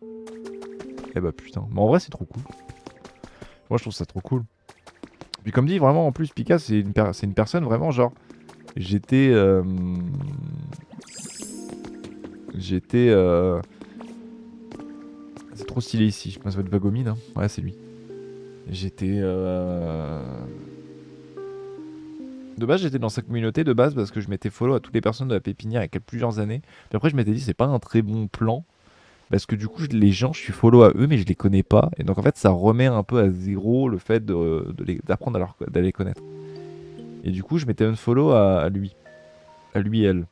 [SPEAKER 1] Eh bah putain, mais en vrai c'est trop cool. Moi je trouve ça trop cool. Puis comme dit, vraiment en plus Pika c'est une personne vraiment genre... J'étais... C'est trop stylé ici, je pense que ça va être Vagomine, hein. Ouais c'est lui. J'étais... De base, j'étais dans sa communauté de base parce que je m'étais follow à toutes les personnes de la pépinière il y a plusieurs années. Puis après, je m'étais dit, c'est pas un très bon plan. Parce que du coup, les gens, je suis follow à eux, mais je les connais pas. Et donc, en fait, ça remet un peu à zéro le fait d'apprendre à les connaître. Et du coup, je m'étais unfollow à lui. À lui et elle.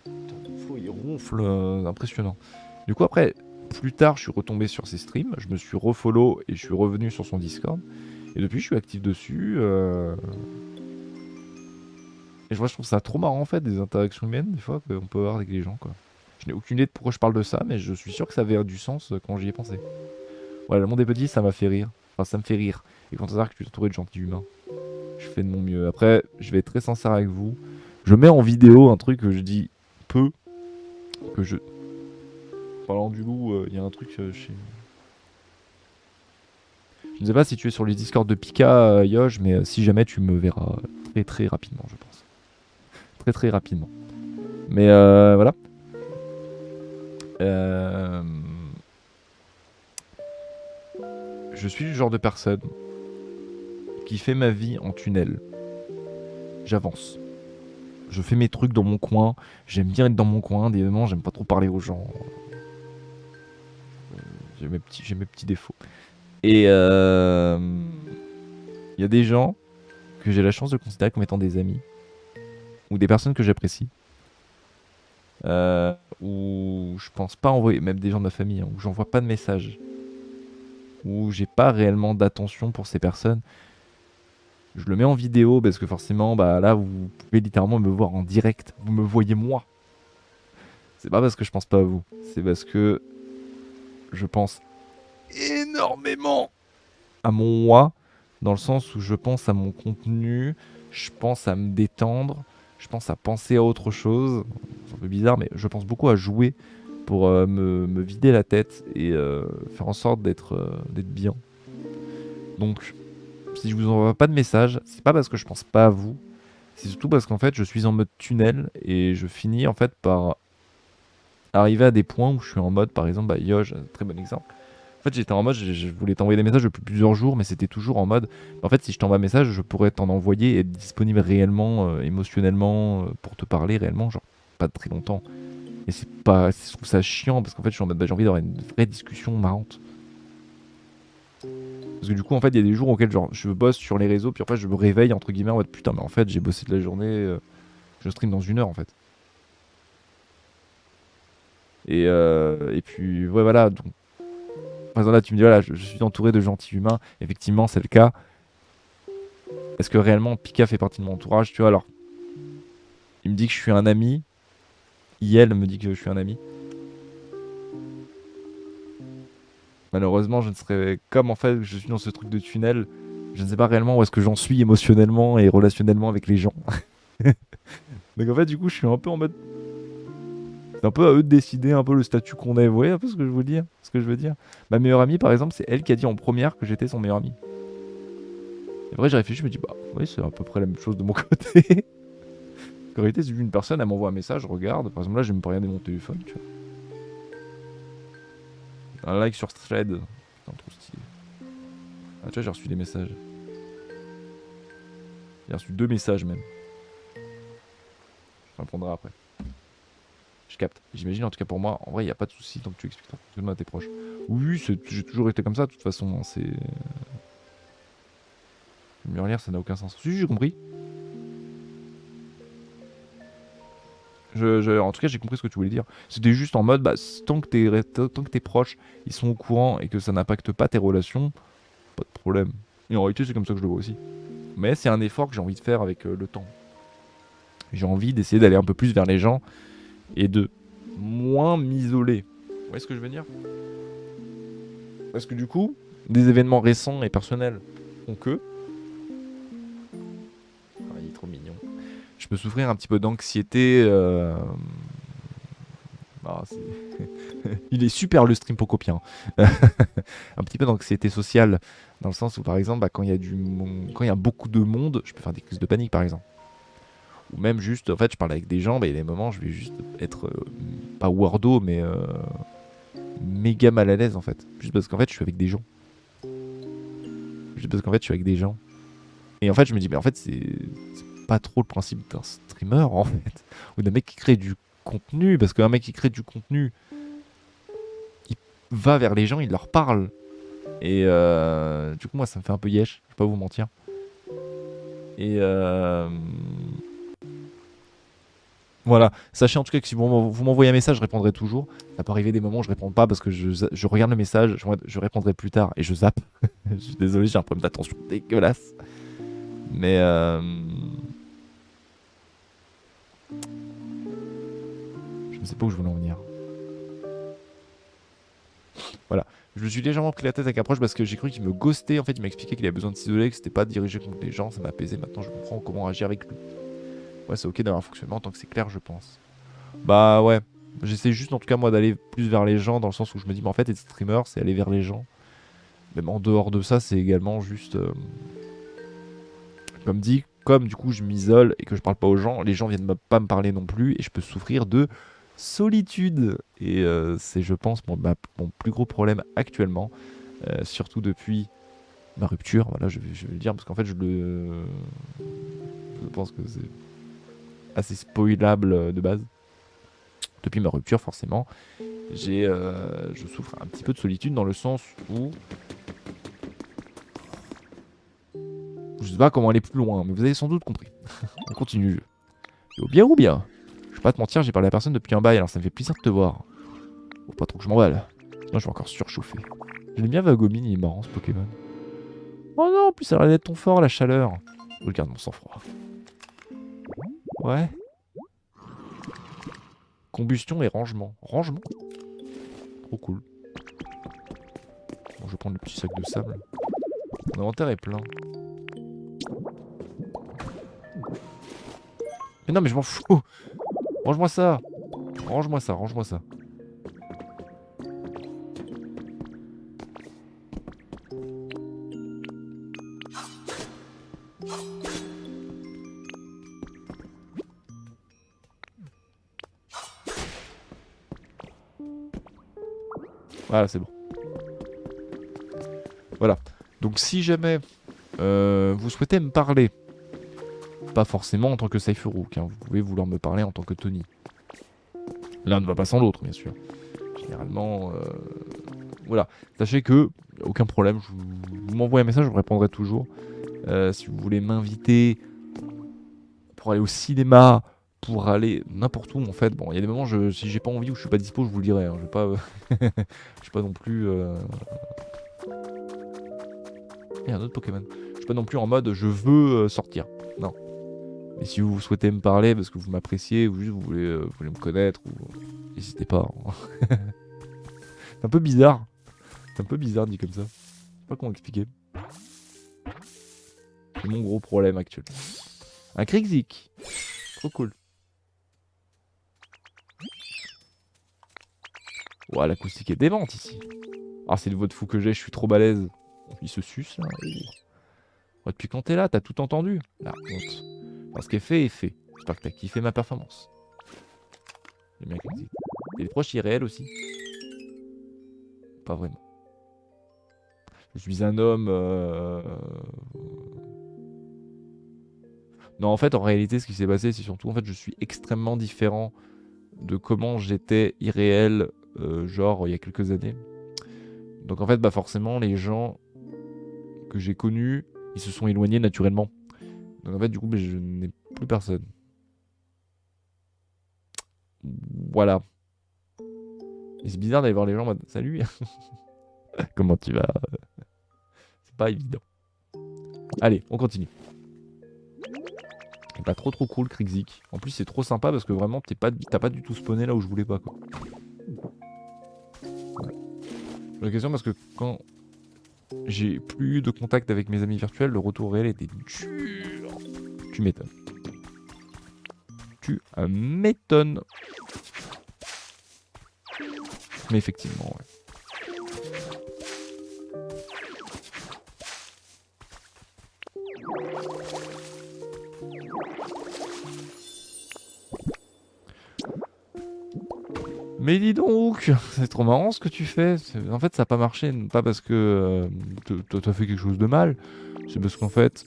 [SPEAKER 1] Putain, il ronfle, impressionnant. Du coup, après, plus tard, je suis retombé sur ses streams. Je me suis refollow et je suis revenu sur son Discord. Et depuis, je suis actif dessus. Et je trouve ça trop marrant en fait, des interactions humaines, des fois, qu'on peut avoir avec les gens, quoi. Je n'ai aucune idée de pourquoi je parle de ça, mais je suis sûr que ça avait du sens quand j'y ai pensé. Ouais, le monde des petits, ça m'a fait rire. Enfin, ça me fait rire. Et quand on sait que je suis entouré de gentils humains, je fais de mon mieux. Après, je vais être très sincère avec vous. Je mets en vidéo un truc que je dis peu. Que je. Parlant du loup, il y a un truc chez. Je ne sais pas si tu es sur les Discord de Pika, Yosh, mais si jamais tu me verras très très rapidement, je pense. Très très rapidement. Mais voilà. Je suis le genre de personne qui fait ma vie en tunnel. J'avance. Je fais mes trucs dans mon coin. J'aime bien être dans mon coin. Des moments, j'aime pas trop parler aux gens. J'ai mes petits défauts. Et il y a des gens que j'ai la chance de considérer comme étant des amis. Ou des personnes que j'apprécie. Où je pense pas envoyer, même des gens de ma famille, hein, où j'envoie pas de messages. Où j'ai pas réellement d'attention pour ces personnes. Je le mets en vidéo parce que forcément, bah là, vous pouvez littéralement me voir en direct. Vous me voyez moi. C'est pas parce que je pense pas à vous. C'est parce que je pense énormément à mon moi, dans le sens où je pense à mon contenu, je pense à me détendre, je pense à penser à autre chose. C'est un peu bizarre, mais je pense beaucoup à jouer pour me vider la tête et faire en sorte d'être bien. Donc, si je vous envoie pas de message, c'est pas parce que je pense pas à vous, c'est surtout parce qu'en fait, je suis en mode tunnel et je finis en fait par arriver à des points où je suis en mode, par exemple, bah Yosh, un très bon exemple. En fait, j'étais en mode, je voulais t'envoyer des messages depuis plusieurs jours, mais c'était toujours en mode, en fait, si je t'envoie un message, je pourrais t'en envoyer et être disponible réellement, émotionnellement, pour te parler réellement, genre pas très longtemps. Et c'est pas, je trouve ça chiant parce qu'en fait, je suis en mode, bah, j'ai envie d'avoir une vraie discussion marrante. Parce que du coup, en fait, il y a des jours auxquels genre, je bosse sur les réseaux, puis en fait, je me réveille entre guillemets en mode, putain, mais en fait, j'ai bossé de la journée, je stream dans 1 heure en fait. Et puis, ouais, voilà. Donc, par exemple, là, tu me dis, voilà, je suis entouré de gentils humains. Effectivement, c'est le cas. Est-ce que réellement Pika fait partie de mon entourage? Tu vois, alors, il me dit que je suis un ami. Yel me dit que je suis un ami. Malheureusement, je ne serais comme en fait, je suis dans ce truc de tunnel. Je ne sais pas réellement où est-ce que j'en suis émotionnellement et relationnellement avec les gens. Donc en fait, du coup, je suis un peu en mode. C'est un peu à eux de décider un peu le statut qu'on est. Vous voyez un peu ce que je veux dire? Ce que je veux dire. Ma meilleure amie, par exemple, c'est elle qui a dit en première que j'étais son meilleur ami. Et après, j'ai réfléchi, je me dis, bah oui, c'est à peu près la même chose de mon côté. En réalité, c'est une personne, elle m'envoie un message, je regarde. Par exemple, là, je vais me pas regarder mon téléphone, tu vois. Un like sur Thread. Putain, trop stylé. Ah, tu vois, j'ai reçu des messages. J'ai reçu 2 messages même. Je répondrai après. Je capte. J'imagine, en tout cas pour moi, en vrai, il n'y a pas de souci tant que tu expliques ton fonctionnement à tes proches. Oui, j'ai toujours été comme ça, de toute façon. Hein, c'est. Murlire, ça n'a aucun sens. Si, j'ai compris. En tout cas, j'ai compris ce que tu voulais dire. C'était juste en mode, bah, tant que tes proches, ils sont au courant et que ça n'impacte pas tes relations, pas de problème. Et en réalité, c'est comme ça que je le vois aussi. Mais c'est un effort que j'ai envie de faire avec le temps. J'ai envie d'essayer d'aller un peu plus vers les gens et de moins m'isoler. Vous voyez ce que je veux dire? Parce que du coup, des événements récents et personnels font que. Ah, il est trop mignon. Je peux souffrir un petit peu d'anxiété. Ah, il est super le stream Pocopien. Un petit peu d'anxiété sociale, dans le sens où par exemple, bah, quand quand il y a beaucoup de monde, je peux faire des crises de panique par exemple. Ou même juste, en fait, je parle avec des gens, mais il y a des moments, je vais juste être pas wordo, mais méga mal à l'aise en fait. Juste parce qu'en fait, je suis avec des gens. Juste parce qu'en fait, je suis avec des gens. Et en fait, je me dis, mais en fait, c'est pas trop le principe d'un streamer en fait, ou d'un mec qui crée du contenu, parce qu'un mec qui crée du contenu, il va vers les gens, il leur parle. Et du coup, moi, ça me fait un peu yesh, je vais pas vous mentir. Et voilà, sachez en tout cas que si vous m'envoyez un message, je répondrai toujours. Ça peut arriver des moments où je réponds pas parce que je regarde le message, je répondrai plus tard et je zappe. Je suis désolé, j'ai un problème d'attention dégueulasse. Mais je ne sais pas où je voulais en venir. Voilà. Je me suis légèrement pris la tête avec approche parce que j'ai cru qu'il me ghostait. En fait, il m'a expliqué qu'il avait besoin de s'isoler, que c'était pas dirigé contre les gens. Ça m'a apaisé. Maintenant, je comprends comment agir avec lui. Ouais, c'est ok d'avoir un fonctionnement tant que c'est clair, je pense. Bah ouais. J'essaie juste, en tout cas, moi, d'aller plus vers les gens dans le sens où je me dis, mais en fait, être streamer, c'est aller vers les gens. Même en dehors de ça, c'est également juste. Comme dit, comme du coup, je m'isole et que je parle pas aux gens, les gens viennent pas me parler non plus et je peux souffrir de solitude. Et c'est, je pense, mon plus gros problème actuellement. Surtout depuis ma rupture, voilà, je vais le dire, parce qu'en fait, je pense que c'est assez spoilable de base. Depuis ma rupture, forcément, je souffre un petit peu de solitude dans le sens où je sais pas comment aller plus loin, mais vous avez sans doute compris. On continue le jeu. Yo, bien ou bien? Je vais pas te mentir, j'ai parlé à personne depuis un bail, alors ça me fait plaisir de te voir. Faut pas trop que je m'emballe. Sinon, je vais encore surchauffer. J'aime bien Vagomine, il est marrant ce Pokémon. Oh non, en plus, ça a l'air d'être ton fort, la chaleur. Je garde mon sang-froid. Ouais. Combustion et rangement. Rangement? Trop cool. Bon, je vais prendre le petit sac de sable. Mon inventaire est plein. Mais non, mais je m'en fous. Range-moi ça. Range-moi ça, range-moi ça. Voilà, c'est bon. Voilà. Donc si jamais vous souhaitez me parler, pas forcément en tant que Cypherhook, hein, vous pouvez vouloir me parler en tant que Tony. L'un ne va pas sans l'autre, bien sûr. Généralement, voilà. Sachez que, aucun problème, vous m'envoyez un message, je vous répondrai toujours. Si vous voulez m'inviter pour aller au cinéma, pour aller n'importe où, en fait, bon, il y a des moments, si j'ai pas envie ou je suis pas dispo, je vous le dirai. Hein, je vais pas, je suis pas non plus. Il y a un autre Pokémon. Je suis pas non plus en mode je veux sortir. Non. Mais si vous souhaitez me parler parce que vous m'appréciez ou juste vous voulez me connaître, n'hésitez pas. Hein. C'est un peu bizarre. C'est un peu bizarre dit comme ça. Je sais pas comment expliquer. C'est mon gros problème actuel. Un Krixik. Trop cool. Ouah, l'acoustique est démente ici. Ah, c'est le vote fou que j'ai, je suis trop balèze. Il se suce là. Oh, depuis quand t'es là, t'as tout entendu. La honte. Parce qu'est fait est fait. J'espère que t'as kiffé ma performance. J'aime bien Krixik. Et les proches irréels aussi. Pas vraiment. Je suis un homme. Non, en fait, en réalité, ce qui s'est passé, c'est surtout, en fait, je suis extrêmement différent de comment j'étais irréel, genre, il y a quelques années. Donc, en fait, bah, forcément, les gens que j'ai connus, ils se sont éloignés naturellement. Donc, en fait, du coup, bah, je n'ai plus personne. Voilà. Et c'est bizarre d'aller voir les gens en mode, salut, comment tu vas? C'est pas évident. Allez, on continue. C'est pas trop cool, Krixik. En plus, c'est trop sympa parce que vraiment, t'as pas du tout spawné là où je voulais pas, quoi. Ouais. J'ai la question parce que quand j'ai plus eu de contact avec mes amis virtuels, le retour réel était dur. Tu m'étonnes. Tu m'étonnes. Mais effectivement, ouais. Mais dis donc, c'est trop marrant ce que tu fais. En fait, ça n'a pas marché, pas parce que t'as fait quelque chose de mal, c'est parce qu'en fait,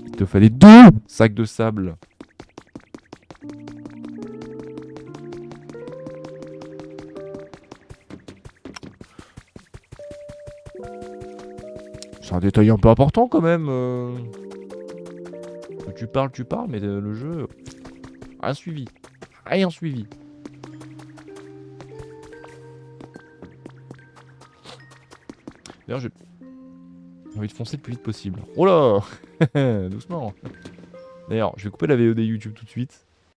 [SPEAKER 1] il te fallait 2 sacs de sable. C'est un détail un peu important quand même. Tu parles, mais le jeu, rien suivi. Rien suivi. D'ailleurs, j'ai envie de foncer le plus vite possible. Oh là doucement. D'ailleurs, je vais couper la VOD YouTube tout de suite.